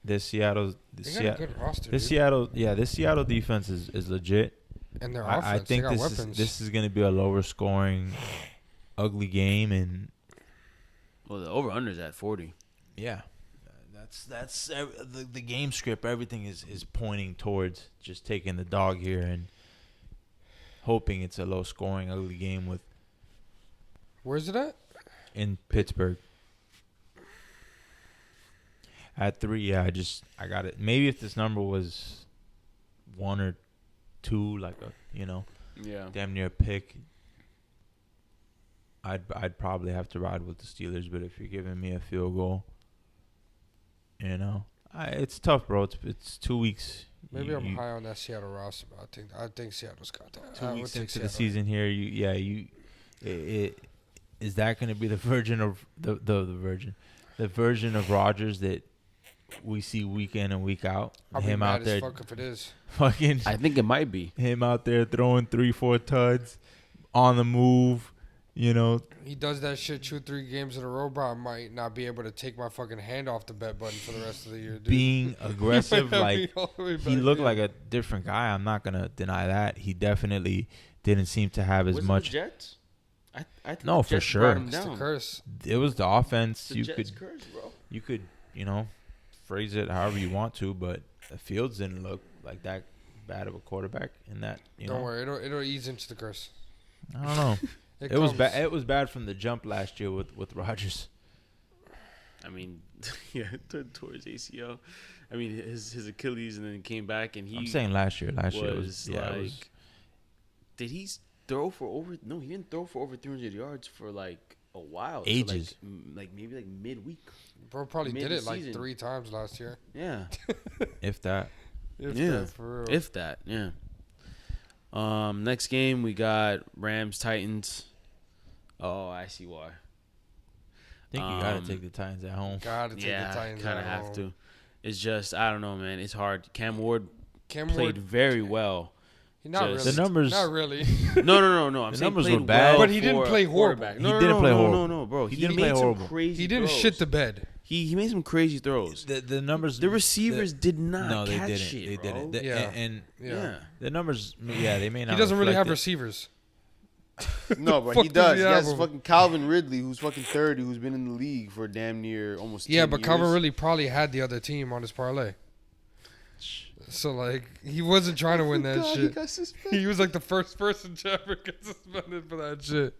this Seattle They got a good roster. this dude. Seattle defense is legit. And their offense. I think they got weapons. this is gonna be a lower scoring, ugly game, and Well, the over/under is at 40. yeah, that's the game script. Everything is pointing towards just taking the dog here and hoping it's a low scoring, ugly game with Where's it at? in Pittsburgh. At 3, yeah, I got it. Maybe if this number was 1 or 2, like a damn near a pick, I'd probably have to ride with the Steelers. But if you're giving me a field goal, it's tough, bro. It's 2 weeks. Maybe I'm high on that Seattle roster, but I think Seattle's got that. 2 weeks into the season here, is that going to be the version of the version of Rodgers that we see week in and week out? I'll him be mad out there, as fuck if it is. fucking. I think it might be. Him out there throwing 3-4 tuds on the move. He does that shit 2-3 games in a row, bro. I might not be able to take my fucking hand off the bet button for the rest of the year, dude. Being aggressive, like he looked back like a different guy. I'm not gonna deny that. He definitely didn't seem to have as Was much. it the Jets? I think No, the for Jets sure. brought him It's the down. curse. It was the offense. The Jets curse, bro. You could, phrase it however you want to, but Fields didn't look like that bad of a quarterback in that. Don't worry, it'll ease into the curse. I don't know. It was comes. bad. It was bad from the jump last year with Rodgers. I mean, yeah, towards ACL. I mean, his Achilles, and then he came back, and I'm saying last year. Last year was was like. it was, Did he throw for over? No, he didn't throw for over 300 yards for like a while. Ages. So like maybe like midweek. Bro probably did it like Mid-season. 3 times last year. Yeah. if that. If Yeah. that, for real. If that, yeah. Next game we got Rams Titans. Oh, I see why. I think you gotta take the Titans at home. Gotta take the Titans. kind of at have home. to. It's just I don't know, man. It's hard. Cam Ward Cam played Ward, very well. not just- really. The numbers- Not really. No. I'm The saying numbers played were bad. well But he didn't for play a horrible. quarterback. He No, didn't play no, horrible. No, bro. He He didn't made play some horrible. crazy. He didn't throws. shit the bed. He made some crazy throws. The numbers. The receivers did not No, they catch didn't. shit, They bro. didn't. The- Yeah. And Yeah. the numbers. Yeah, they may not. He doesn't really reflect have it. receivers. No, but Fuck he does does. he He have has him? fucking Calvin Ridley, who's fucking 30, who's been in the league for damn near almost 10 Yeah, but years. Calvin really probably had the other team on his parlay. So, like, he wasn't trying to win that God, he shit. got suspended. He was like the first person to ever get suspended for that shit.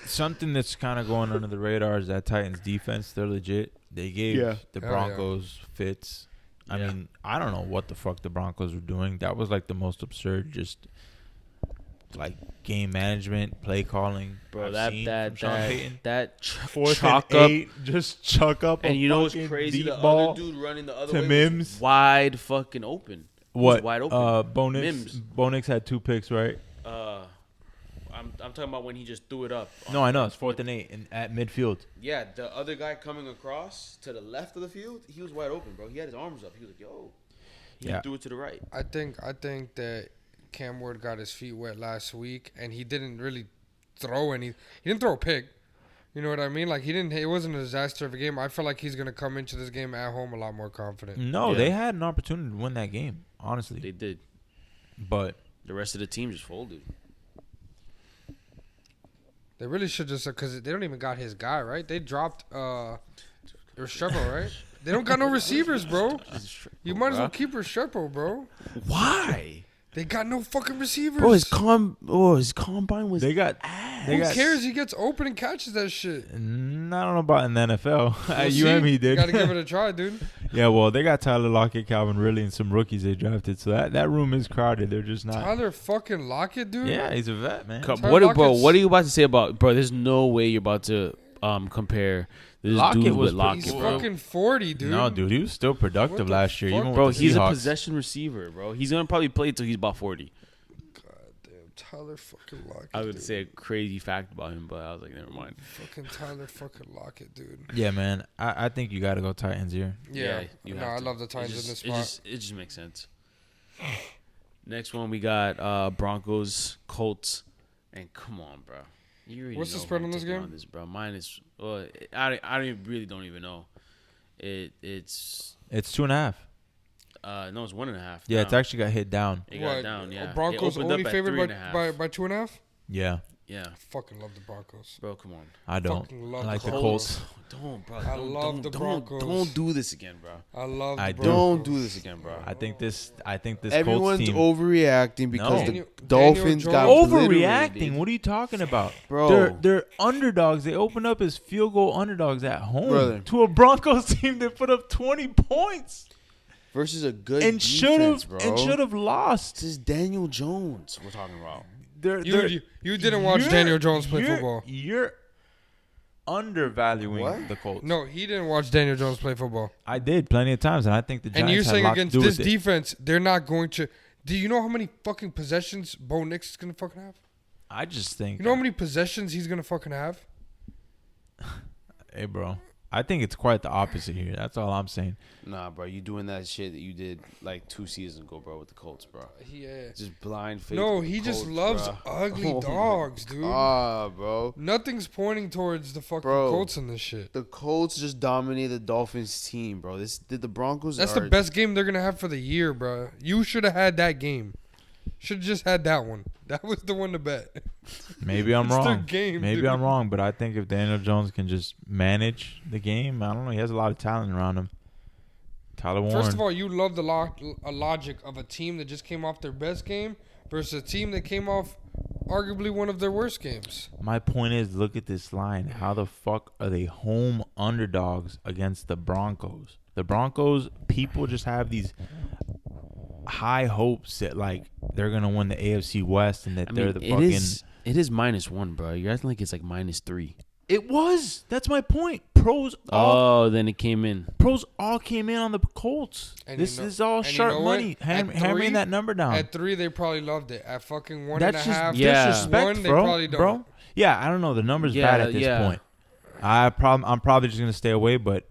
Something that's kind of going under the radar is that Titans defense. They're legit. They gave Yeah. the Hell Broncos fits. I Yeah. mean, I don't know what the fuck the Broncos were doing. That was like the most absurd, just like game management, play calling. Bro, I've seen from Sean Payton. that Fourth chalk and up. 8, just chuck up. And a you know what's fucking crazy? deep The ball other dude running the other to way Mims. was wide fucking open. What? wide open. Bo Nix. Mims. Bo Nix had 2 picks, right? I'm talking about when he just threw it up. No, I know. It's 4th and 8 at midfield. Yeah, the other guy coming across to the left of the field, he was wide open, bro. He had his arms up. He was like, yo. He Yeah. threw it to the right. I think that Cam Ward got his feet wet last week, and he didn't really throw any. He didn't throw a pick. You know what I mean? Like, he didn't. It wasn't a disaster of a game. I feel like he's gonna come into this game at home a lot more confident. No, Yeah. they had an opportunity to win that game, honestly. They did. But The rest of the team just folded. They really should just, because they don't even got his guy, right? They dropped Restrepo, right? They don't got no receivers, bro. You might as well keep Restrepo, bro. Why? They got no fucking receivers. Bro, his combine was they got. Who cares? He gets open and catches that shit. I don't know about in the NFL. At We'll UM, see. he did. Gotta give it a try, dude. Yeah, well, they got Tyler Lockett, Calvin Ridley, and some rookies they drafted. So that room is crowded. They're just not. Tyler fucking Lockett, dude. Yeah, he's a vet, man. Bro, Lockett's- what are you about to say about bro? There's no way you're about to compare this Lockett dude was with Lockett, He's bro. fucking 40, dude. No, dude, he was still productive What the last year. fuck? Even Bro, with the he's a Seahawks. possession receiver, bro. He's gonna probably play till he's about 40. Damn, Tyler fucking Lockett. I would dude. say a crazy fact about him, but I was like, never mind. Fucking Tyler fucking Lockett, dude. Yeah, man. I think you got to go Titans here. Yeah. you No, have I to. love the Titans in this spot. It just makes sense. Next one we got Broncos, Colts, and come on, bro. You already What's the know spread who I'm on this taking game? this, bro. Mine is I really don't even know. It's It's 2.5. no, it's 1.5. Yeah, now. it's actually got hit down. It got down. Yeah, Broncos It opened only up at favored 3.5. by 2.5? Yeah, Yeah, I fucking love the Broncos. bro, come on. I don't. Fucking love I like the the Colts. Colts. Don't, bro. I love the Broncos. Don't do this again, bro. I love I the do. Broncos. Don't do this again, bro. I think this Everyone's Colts team. overreacting because No. the Daniel Dolphins Jones- got Overreacting? obliterated. What are you talking about, Bro. They're underdogs. They opened up as field goal underdogs at home Brother. to a Broncos team that put up 20 points Versus a good and defense, bro. should have lost. This is Daniel Jones we're talking about. You didn't watch Daniel Jones play football. You're undervaluing What? the Colts. No, he didn't watch Daniel Jones play football. I did plenty of times, and I think the Giants And you're had saying a lot against to do this with it. defense, they're not going to. Do you know how many fucking possessions Bo Nix is going to fucking have? I just think. You know how many possessions he's going to fucking have? Hey, bro. I think it's quite the opposite here. That's all I'm saying. Nah, bro, you doing that shit that you did like 2 seasons ago, bro, with the Colts, bro. Yeah. Just blind faith. No, with the he just Colts, loves bro. ugly Oh my dogs, dude. bro. Nothing's pointing towards the fucking Bro. Colts in this shit. The Colts just dominated the Dolphins team, bro. The Broncos That's are the best game they're going to have for the year, bro. You should have had that game. Should have just had that one. That was the one to bet. Maybe I'm It's their wrong. game, Maybe dude. I'm wrong, but I think if Daniel Jones can just manage the game, I don't know. He has a lot of talent around him. Tyler Warren. First of all, you love the logic of a team that just came off their best game versus a team that came off arguably one of their worst games. My point is, look at this line. How the fuck are they home underdogs against the Broncos? The Broncos, people just have these high hopes that like they're gonna win the AFC West and that they're the fucking. It is -1, bro. You're acting like it's like -3. It was. That's my point. Pros all Then it came in. came in on the Colts. And This you know- is all and you sharp know what? money. At Hammering three- that number down. At 3, they probably loved it. At fucking 1.5, That's just Yeah. disrespect, one, they bro. probably don't. Bro, yeah, I don't know. The number's Yeah, bad at this yeah. point. I'm probably just gonna stay away, but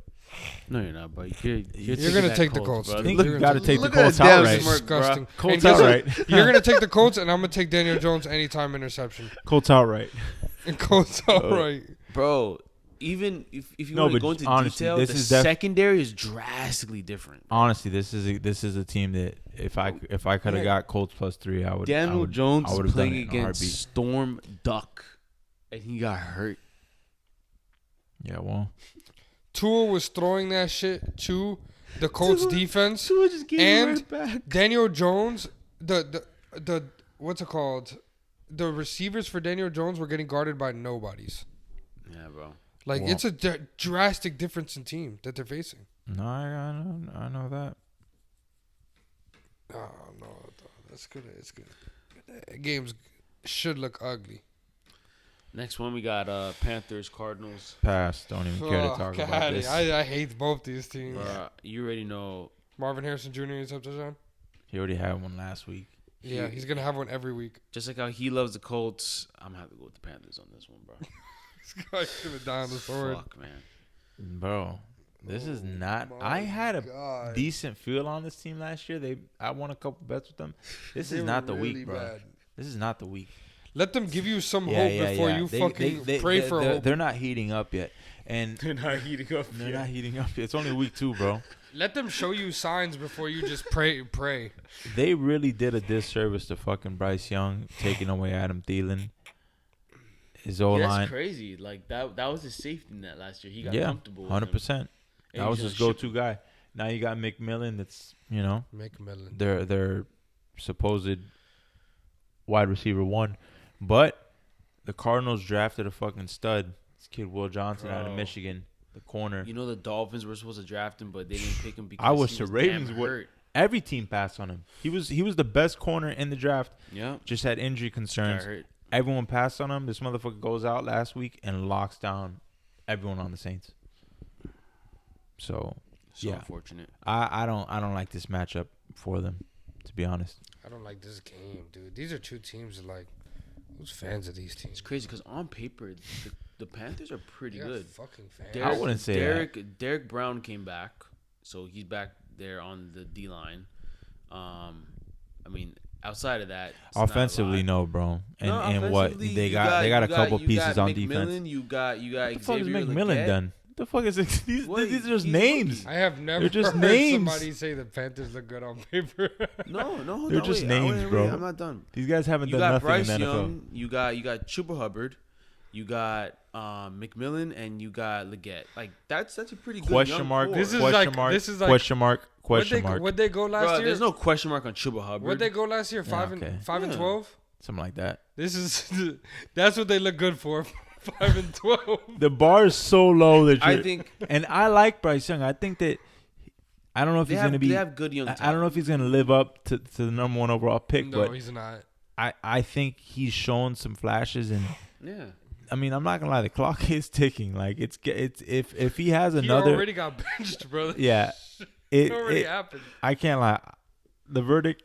No, you're not, bro. You're taking gonna that take the Colts. bro. I think Look- you got to take the look at Colts that damn outright. smirk, bro. Disgusting. Colts And guess what? outright. You're gonna take the Colts, and I'm gonna take Daniel Jones anytime interception. Colts outright. And Colts outright. Bro, even if you No, want to but go into honestly, detail, this the is secondary is drastically different. Honestly, this is a team that if I could have got Colts +3, I would. Daniel Jones I would have done playing it in a against heartbeat. Storm Duck, and he got hurt. Yeah, well, Tua was throwing that shit to the Colts defense. Tua just gave And it right back. Daniel Jones, the what's it called? The receivers for Daniel Jones were getting guarded by nobodies. Yeah, bro. Like Well- it's a drastic difference in team that they're facing. no, I know that. Oh no, that's good. It's good. Games should look ugly. Next one we got Panthers Cardinals. Pass. Don't even care to Oh, talk God, about this. I hate both these teams. You already know. Marvin Harrison Jr. is up to John. He already had one last week. Yeah, he's gonna have one every week. Just like how he loves the Colts, I'm gonna have to go with the Panthers on this one, bro. This guy's gonna die on the sword. Fuck, man. Bro, this is not. my I had a God. decent feel on this team last year. I won a couple bets with them. This They is were not the really week, bro. bad. This is not the week. Let them give you some hope before you fucking pray for they're, hope. They're not heating up yet, and They're not heating up. they're not heating up yet. It's only week 2, bro. Let them show you signs before you just pray. They really did a disservice to fucking Bryce Young, taking away Adam Thielen. His O That's line, crazy. Like that was his safety net last year. He got yeah, comfortable. 100%. That was his go-to guy. Now you got McMillan. That's McMillan. their supposed wide receiver 1, but the Cardinals drafted a fucking stud. This kid Will Johnson out of Bro. Michigan, the corner. You know the Dolphins were supposed to draft him, but they didn't pick him because I wish he the was Ravens damn would. hurt. Every team passed on him. He was the best corner in the draft. Yeah, Just had injury got concerns. hurt. Everyone passed on him. This motherfucker goes out last week and locks down everyone on the Saints. So So yeah. unfortunate. I don't like this matchup for them, to be honest. I don't like this game, dude. These are two teams that like. Who's fans of these teams? It's crazy because on paper the Panthers are pretty You're good. fucking fans. I wouldn't say Derek Brown came back, so he's back there on the D line. I mean, outside of that, it's not a Offensively, lot. no, bro. And No, and what offensively, they you got a couple you pieces got on McMillan, defense. You got What the fuck is Xavier McMillan Leggett. done? The fuck is it? These What? are just He's names. rookie. I have never They're just heard names. somebody say the Panthers look good on paper. No, They're no, just wait, names, wait, bro. I'm not done. These guys haven't You done got nothing Bryce in the NFL. Young. You got Chuba Hubbard. You got McMillan, and you got Leggett. Like that's a pretty good Question young mark. core. This is Question like- mark. this is like- Question mark. Question mark. What'd they go last Bro, year? there's no question mark on Chuba Hubbard. What'd they go last year? Five okay. and 5 and Yeah. 12. Something like that. This is that's what they look good for. 5 and 12. The bar is so low that I you're, think and I like Bryce Young. I think that I don't know if they he's have, gonna be. they have good young. I don't know if he's gonna live up to the number 1 overall pick, No, but he's not. I think he's shown some flashes, and Yeah. I mean I'm not gonna lie, the clock is ticking. Like it's if he has He another, already got benched, brother. yeah, It already happened. I can't lie. The verdict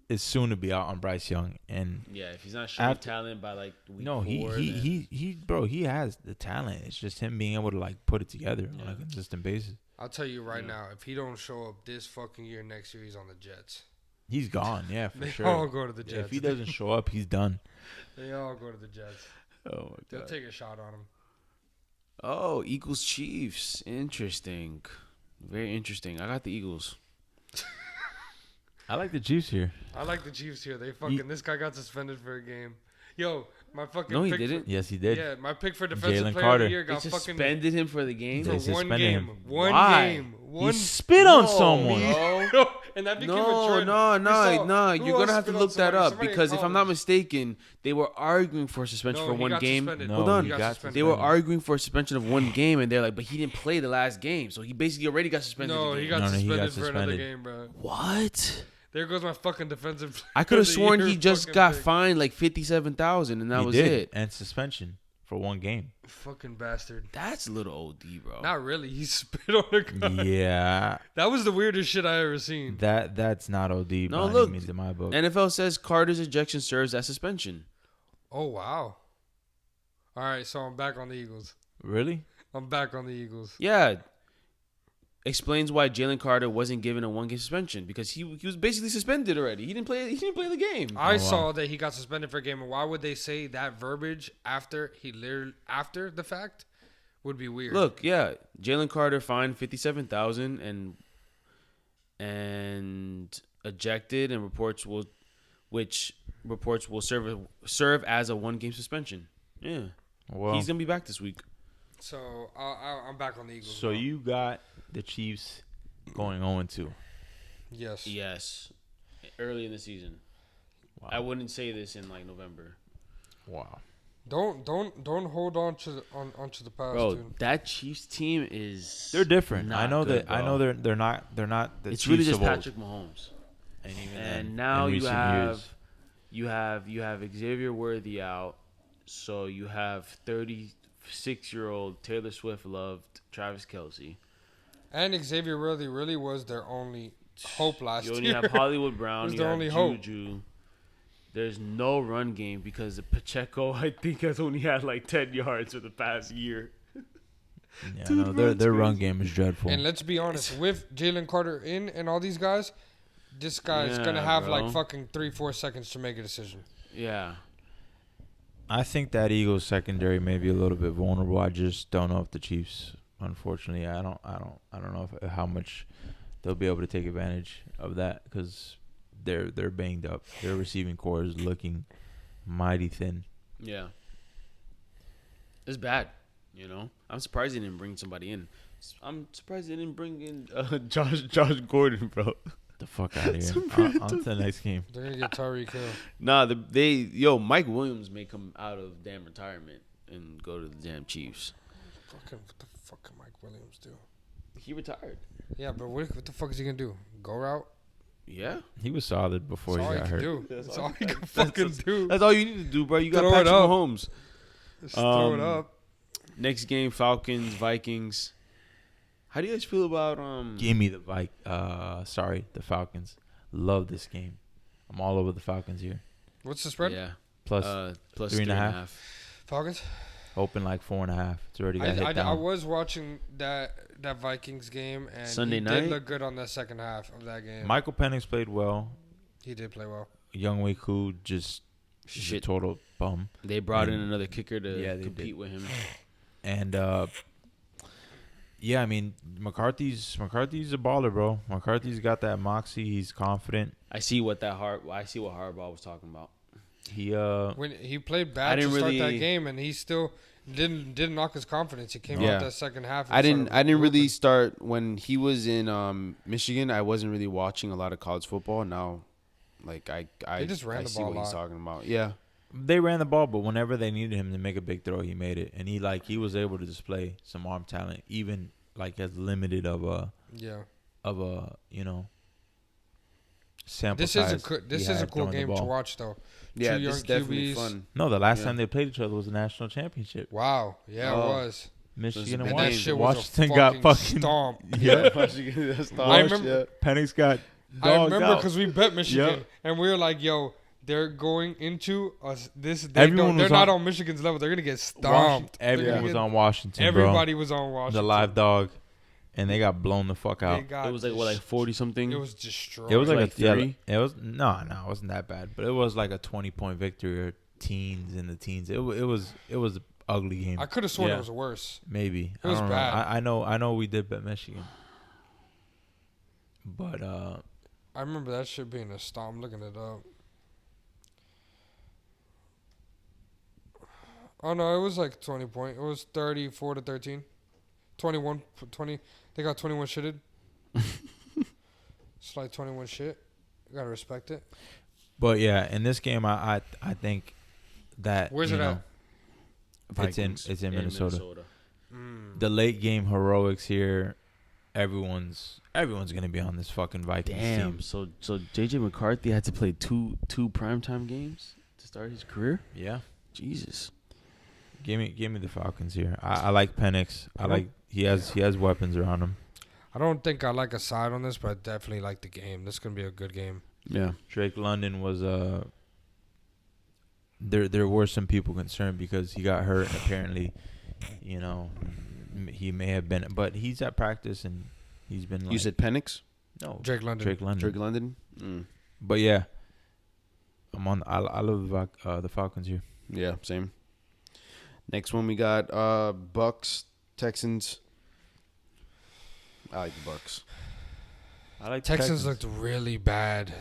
is soon to be out on Bryce Young, and Yeah, if he's not showing After- talent by like week no, 4, he has the talent. It's just him being able to like put it together on a consistent basis. I'll tell you right now, if he don't show up this fucking year, next year he's on the Jets. He's gone, yeah, for They sure. all go to the Yeah, Jets. if he doesn't show up, he's done. They all go to the Jets. Oh my They'll take a shot on him. Oh, Eagles Chiefs. Interesting. Very interesting. I got the Eagles. I like the Chiefs here. I like the Chiefs here. They fucking this guy got suspended for a game. Yo, my fucking No, he pick didn't. Yes, he did. Yeah, my pick for defensive Jalen player of Carter. the year They got fucking suspended him for the game. for They one suspended game. him. One Why? game. He One. spit on No, someone. bro. And that became a No, trend. no, We saw- no. who You're else gonna have to spit on look that somebody? up Somebody in because if I'm not college. mistaken, they were arguing for suspension No, for he one got game. suspended. No, Hold on. he got suspended. They were suspended. arguing for a suspension of one game, and they're like, but he didn't play the last game, so he basically already got suspended. No, the he game. got No, he suspended got for another suspended. game, bro. What? There goes my fucking defensive player I could of have the sworn year he just fucking got pick. fined like 57,000, and that He was did, it. and suspension for one game. Fucking bastard. That's a little OD, bro. Not really. He spit on a guy. Yeah, That was the weirdest shit I ever seen. that's not OD. No, by any look, means in my book. NFL says Carter's ejection serves as suspension. Oh wow. All right, so I'm back on the Eagles. Really? I'm back on the Eagles. Yeah. Explains why Jalen Carter wasn't given a one-game suspension because he was basically suspended already. He didn't play the game. I wow. saw that he got suspended for a game, and why would they say that verbiage after the fact? Would be weird. Look, yeah, Jalen Carter fined 57,000 and ejected, and reports will serve as a one-game suspension. Yeah, Well, he's gonna be back this week. So I'm back on the Eagles. so now. you got the Chiefs going 0-2. Yes. Yes, early in the season. Wow. I wouldn't say this in like November, Wow. Don't hold on to onto the past, bro. dude. That Chiefs team is They're different. I not know good, that. I bro. know they're not the It's Chiefs really just of old. Patrick Mahomes. And even And then, now in you recent have years. you have Xavier Worthy out, so you have 36-year-old Taylor Swift loved Travis Kelce. And Xavier really was their only hope last You year. only have Hollywood Brown. Was You their have only hope. Juju. There's no run game because Pacheco, I think, has only had like 10 yards for the past year. Yeah, Dude, no, bro, it's their run crazy. game is dreadful. And let's be honest, with Jalen Carter in and all these guys, this guy's Yeah, gonna have bro. like fucking 3-4 seconds to make a decision. Yeah. I think that Eagles secondary may be a little bit vulnerable. I just don't know if the Chiefs, unfortunately, I don't know if, how much they'll be able to take advantage of that because they're banged up. Their receiving core is looking mighty thin. Yeah. It's bad, you know. I'm surprised they didn't bring somebody in. I'm surprised they didn't bring in Josh Gordon, bro. The fuck out of here. Some On to the next game. They're gonna get Tyreek Hill. Nah, Mike Williams may come out of damn retirement and go to the damn Chiefs. Fucking what the fuck can Mike Williams do? He retired. Yeah, but what the fuck is he gonna do? Go route? Yeah. He was solid before That's all he he got can hurt. do. That's That's all all he he can fucking do. That's all you need to do, bro. You got Throw it Patrick up. Mahomes. Just throw it up. Next game, Falcons, Vikings. How do you guys feel about Give me the the Falcons. Love this game. I'm all over the Falcons here. What's the spread? Yeah. Plus Plus 3.5. Falcons. Open like 4.5. It's already got hit I down. was watching that Vikings game and Sunday he night? did look good on the second half of that game. Michael Penix played well. He did play well. Young Wei Koo just is a Shit. total bum. They brought in another kicker to Yeah, they compete did. with him. And yeah, I mean McCarthy's a baller, bro. McCarthy's got that moxie. He's confident. I see what Harbaugh was talking about. He When he played I bad to didn't start that really- game, and he still didn't knock his confidence. He came Yeah. out that second half. And I didn't started really whooping. start when he was in Michigan. I wasn't really watching a lot of college football. Now, like I They just ran I the see ball what a he's lot. talking about. Yeah, they ran the ball, but whenever they needed him to make a big throw, he made it. And he was able to display some arm talent, even like as limited of a sample This is size. this he is a had cool throwing the game to ball. watch, though. yeah, Two this is young definitely QBs. fun. No, the last Yeah. time they played each other was the national championship. Wow, yeah, Oh. it was. Michigan big and And that game. shit was Washington a got fucking fucking stomp. yeah. I remember. Penix got I dogged remember out. because we bet Michigan, Yep. and we were like, "Yo, they're going into us. Everyone They're was not on- on Michigan's level. They're gonna get Washington, stomped. They're everyone gonna was get- on Washington, Everybody was on Washington. bro. The live dog, and they got blown the fuck They out. got It was like 40 something. It was destroyed. It was like, like a, yeah, three? it was it wasn't that bad, but it was like a 20-point victory or teens in the teens. It was an ugly game. I could have sworn Yeah. it was worse. Maybe It was I don't bad. know. I know we did bet Michigan, but I remember that shit being a stomp. I'm looking it up. Oh no, it was like 20 point. It was 34-13. 21, 20. They got 21 shitted. It's like 21 shit. You gotta respect it. But yeah, in this game, I think that Where's it at? It's in Minnesota. Mm. The late game heroics here, everyone's gonna be on this fucking Vikings Damn. team. So JJ McCarthy had to play two primetime games to start his career. Yeah, Jesus. give me the Falcons here. I like Penix. He has weapons around him. I don't think I like a side on this, but I definitely like the game. This is gonna be a good game. Yeah. Drake London was there were some people concerned because he got hurt. Apparently, he may have been, but he's at practice and he's been. Like, You said Penix? no, Drake London. Drake London. Drake London? But yeah, I love the Falcons here. Yeah, same. Next one we got Bucks, Texans. I like the Bucks. I like Texans looked really bad.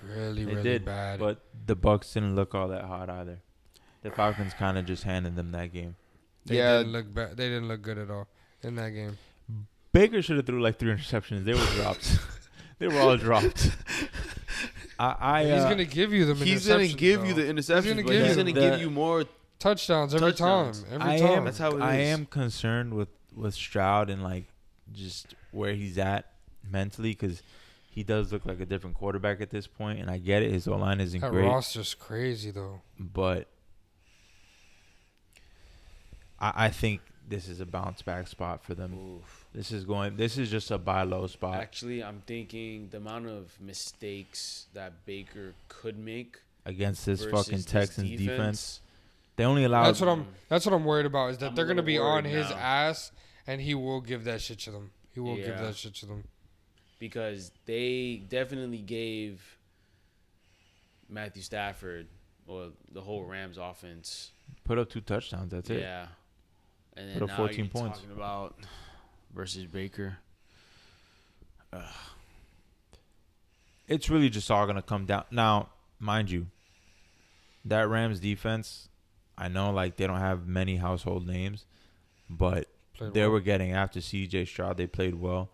Really, They really did, bad. but the Bucks didn't look all that hot either. The Falcons kind of just handed them that game. They didn't look bad. They didn't look good at all in that game. Baker should have threw like 3 interceptions. They were dropped. They were all dropped. He's gonna give you them. He's gonna give you the gonna interceptions, but give he's you gonna the- give you more. touchdowns every touchdowns. time. Every time. That's how it I is. am concerned with Stroud and like just where he's at mentally because he does look like a different quarterback at this point, and I get it. His O-line isn't That great, roster's crazy though. but I think this is a bounce back spot for them. Oof. This is just a buy low spot. Actually, I'm thinking the amount of mistakes that Baker could make Against this versus fucking this Texans defense. They only allowed. That's what I'm worried about is that I'm they're a gonna little be on worried his now. ass, and he will give that shit to them. He will give Yeah. that shit to them. because they definitely gave Matthew Stafford or the whole Rams offense. put up 2 touchdowns. That's it. Yeah. And Put then up now 14 you're points. talking about versus Baker. It's really just all gonna come down. Now, mind you, that Rams defense, I know like they don't have many household names, but Played they well. were getting after C.J. Stroud. They played well.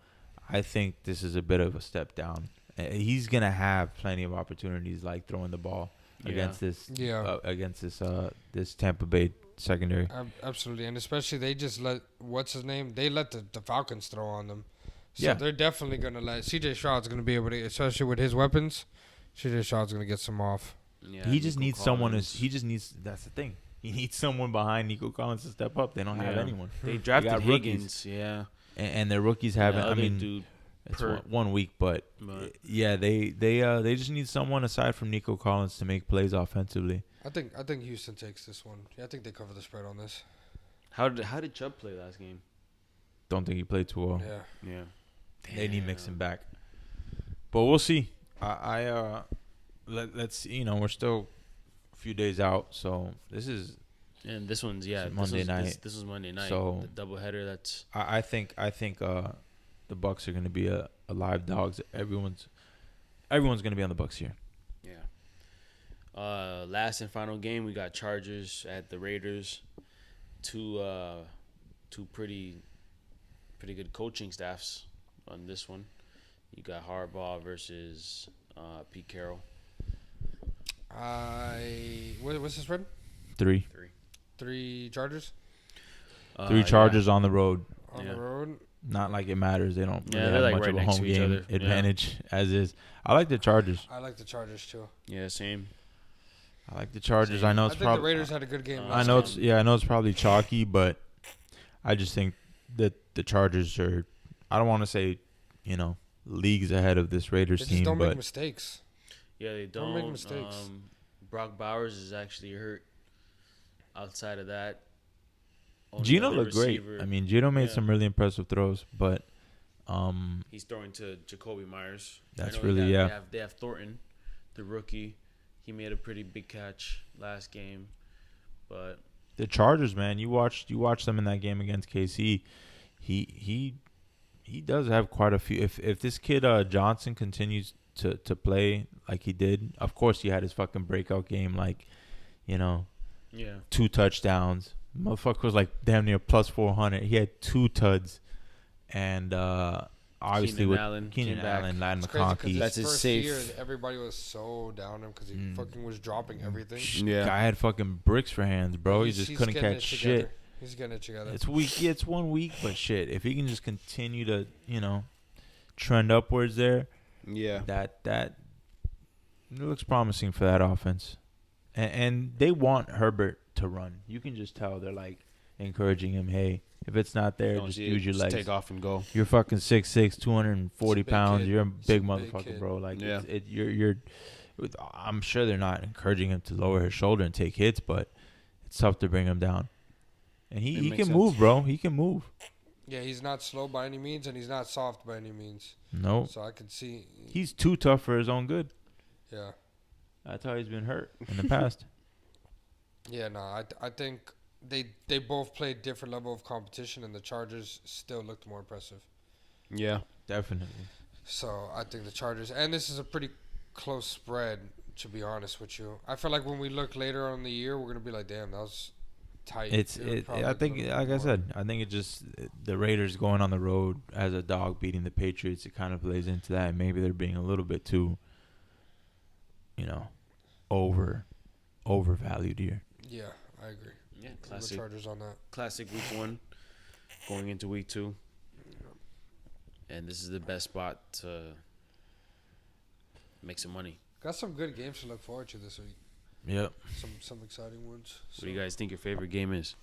I think this is a bit of a step down. He's gonna have plenty of opportunities like throwing the ball against this this Tampa Bay secondary. Absolutely, and especially they just let what's his name? They let the Falcons throw on them. So Yeah. they're definitely gonna let C.J. Stroud's gonna be able to, especially with his weapons. C.J. Stroud's gonna get some off. Yeah, He just Nico needs someone. Collins. He just needs. That's the thing. He needs someone behind Nico Collins to step up. They don't have Yeah. anyone. They drafted got rookies. Higgins, yeah. And their rookies haven't. The I other mean, dude, it's Pert. 1 week, but yeah, they just need someone aside from Nico Collins to make plays offensively. I think Houston takes this one. Yeah, I think they cover the spread on this. how did Chubb play last game? Don't think he played too well. Yeah. Yeah. They need mixing back, but we'll see. Let's see. We're still a few days out, so this is. And this one's It's Monday night. This was Monday night. So- the doubleheader. That's I think the Bucks are going to be a live dogs. Everyone's going to be on the Bucks here. yeah. Last and final game, we got Chargers at the Raiders. Two pretty good coaching staffs on this one. You got Harbaugh versus Pete Carroll. What's the spread? 3 Chargers 3 Chargers on the road. on Yeah. the road. Not like it matters. They don't Yeah, really they're have like much right of a next home to each game other. Yeah. advantage as is. I like the Chargers. I like the Chargers too. Yeah, same. I like the Chargers. I know I it's think the probably. Raiders had a good game. I I last know game. it's I know it's probably chalky, but I just think that the Chargers are. I don't want to say, leagues ahead of this They Raiders just team, don't make but mistakes. Yeah, they Don't don't. make mistakes. Brock Bowers is actually hurt. Outside of that, only Gino other looked great. receiver- I mean, Gino made Yeah. some really impressive throws, but he's throwing to Jacoby Myers. That's I know really- They have Thornton, the rookie. He made a pretty big catch last game, but the Chargers, man, you watched them in that game against KC. He does have quite a few. If this kid Johnson continues to play like he did, of course he had his fucking breakout game, like Yeah. 2 touchdowns. Motherfucker was like damn near plus 400. He had 2 tuds, and obviously Keenan with Allen Keenan came back. Allen, Ladd It's crazy because McConkey. That's his his first safe. year, everybody was so down him because he fucking was dropping everything. Yeah. Guy had fucking bricks for hands, bro. He just couldn't getting catch it shit. together. He's getting it together. It's weak. Yeah, it's 1 week, but shit, if he can just continue to, trend upwards there, Yeah. that it looks promising for that offense. And they want Herbert to run. You can just tell they're like encouraging him. Hey, if it's not there, Don't just see it, use your just legs. take off and go. You're fucking 6'6", 240 big pounds. kid. You're a It's big a big motherfucker, kid. bro. Like, Yeah. you're. I'm sure they're not encouraging him to lower his shoulder and take hits, but it's tough to bring him down. And It he makes can sense. move, bro. He can move. Yeah, he's not slow by any means, and he's not soft by any means. No, So I could see. he's too tough for his own good. Yeah. That's how he's been hurt in the past. Yeah, no, I think they both played different level of competition, and the Chargers still looked more impressive. Yeah. Definitely. So I think the Chargers, and this is a pretty close spread, to be honest with you. I feel like when we look later on in the year, we're gonna be like, damn, that was tight. It was probably I a think, little like I more. said, I think it just the Raiders going on the road as a dog beating the Patriots. It kind of plays into that. Maybe they're being a little bit too, overvalued here. Yeah, I agree. Yeah, The classic. Chargers on that. Classic week 1, going into week 2, and this is the best spot to make some money. Got some good games to look forward to this week. Yep. Some exciting ones. What do you guys think your favorite game is?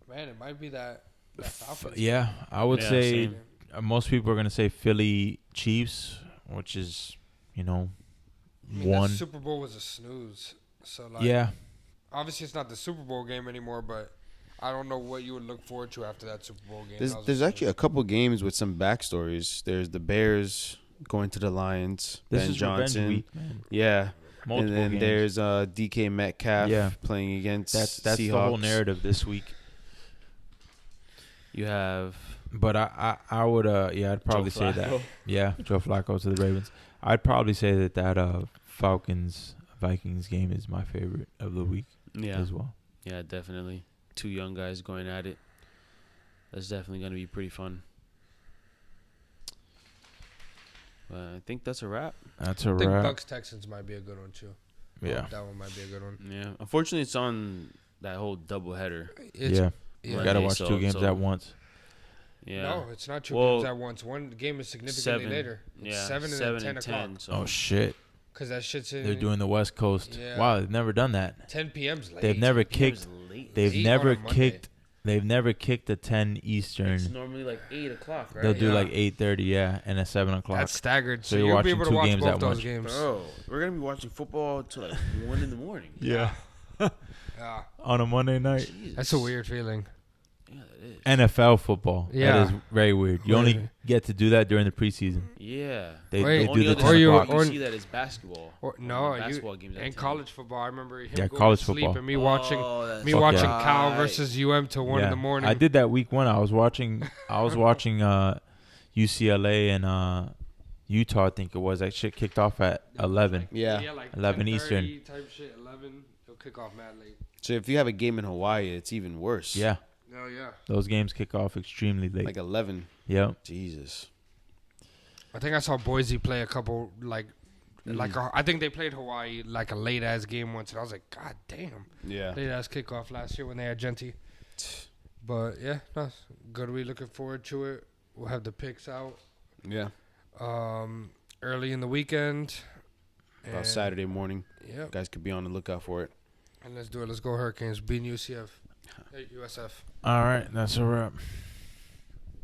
Man, it might be that Falcons. Yeah, I would Yeah, say same. most people are gonna say Philly Chiefs, which is I mean, one. that Super Bowl was a snooze. So like, Yeah, obviously it's not the Super Bowl game anymore, but I don't know what you would look forward to after that Super Bowl game. That was There's a actually a couple games with some backstories. There's the Bears going to the Lions. this Ben is Johnson. revenge week, man. Yeah. Multiple and then games. there's DK Metcalf Yeah. playing against That's Seahawks. the whole narrative this week. You have But I would I'd probably Joe say that. Flacco. Yeah, Joe Flacco to the Ravens. I'd probably say that Falcons Vikings game is my favorite of the week Yeah, as well. yeah, definitely. 2 young guys going at it. That's definitely going to be pretty fun. I think that's a wrap. That's a I think wrap. Bucks Texans might be a good one too. Yeah. That one might be a good one. Yeah, unfortunately, it's on that whole doubleheader. Yeah. Yeah. You Monday, gotta watch so- 2 games so- at once. Yeah. No, it's not 2 Well, games at once. One game is significantly 7. later. It's Yeah, 7 and 7 then 10 o'clock. So Oh shit. Because that shit's in They're doing the West Coast. Yeah. Wow, they've never done that. 10 p.m.'s late. They've never 10 p.m. is kicked late. they've 8 never on a Monday. kicked they've never kicked a 10 It's Eastern. normally like 8 o'clock, right? They'll do Yeah. like 8:30, yeah, and a 7 o'clock. That's staggered. So So you're you'll be watching able to 2 watch games both at those once. games. Bro, we're going to be watching football till like 1 in the morning. Yeah. Yeah. On a Monday night. Jesus. That's a weird feeling. Yeah, that is. NFL football. Yeah. That is very weird. You only Weird. get to do that during the preseason. Yeah. They, Wait. they The only do the other 10 or you- o'clock. sport or- you see that is basketball. Or, no, basketball games at and 10. college football. I remember him Yeah, going college to sleep football. and me watching that's Fuck watching yeah. Cal right. versus UM till 1 in the morning. I did that week 1. I was watching UCLA and Utah, I think it was. That shit kicked off at 11. Yeah. like 11 10:30 Eastern. type shit. 11. It'll kick off mad late. So if you have a game in Hawaii, it's even worse. Yeah. Oh yeah. Those games kick off extremely late. Like 11. Yep. Jesus. I think I saw Boise play a couple I think they played Hawaii like a late ass game once, and I was like, God damn, Yeah. late ass kickoff last year when they had Genty. But yeah, no, good. We looking forward to it. We'll have the picks out Yeah. early in the weekend. About And- Saturday morning. Yep. Guys could be on the lookout for it. And let's do it. Let's go Hurricanes. Beat UCF. Hey, USF. All right. That's a wrap.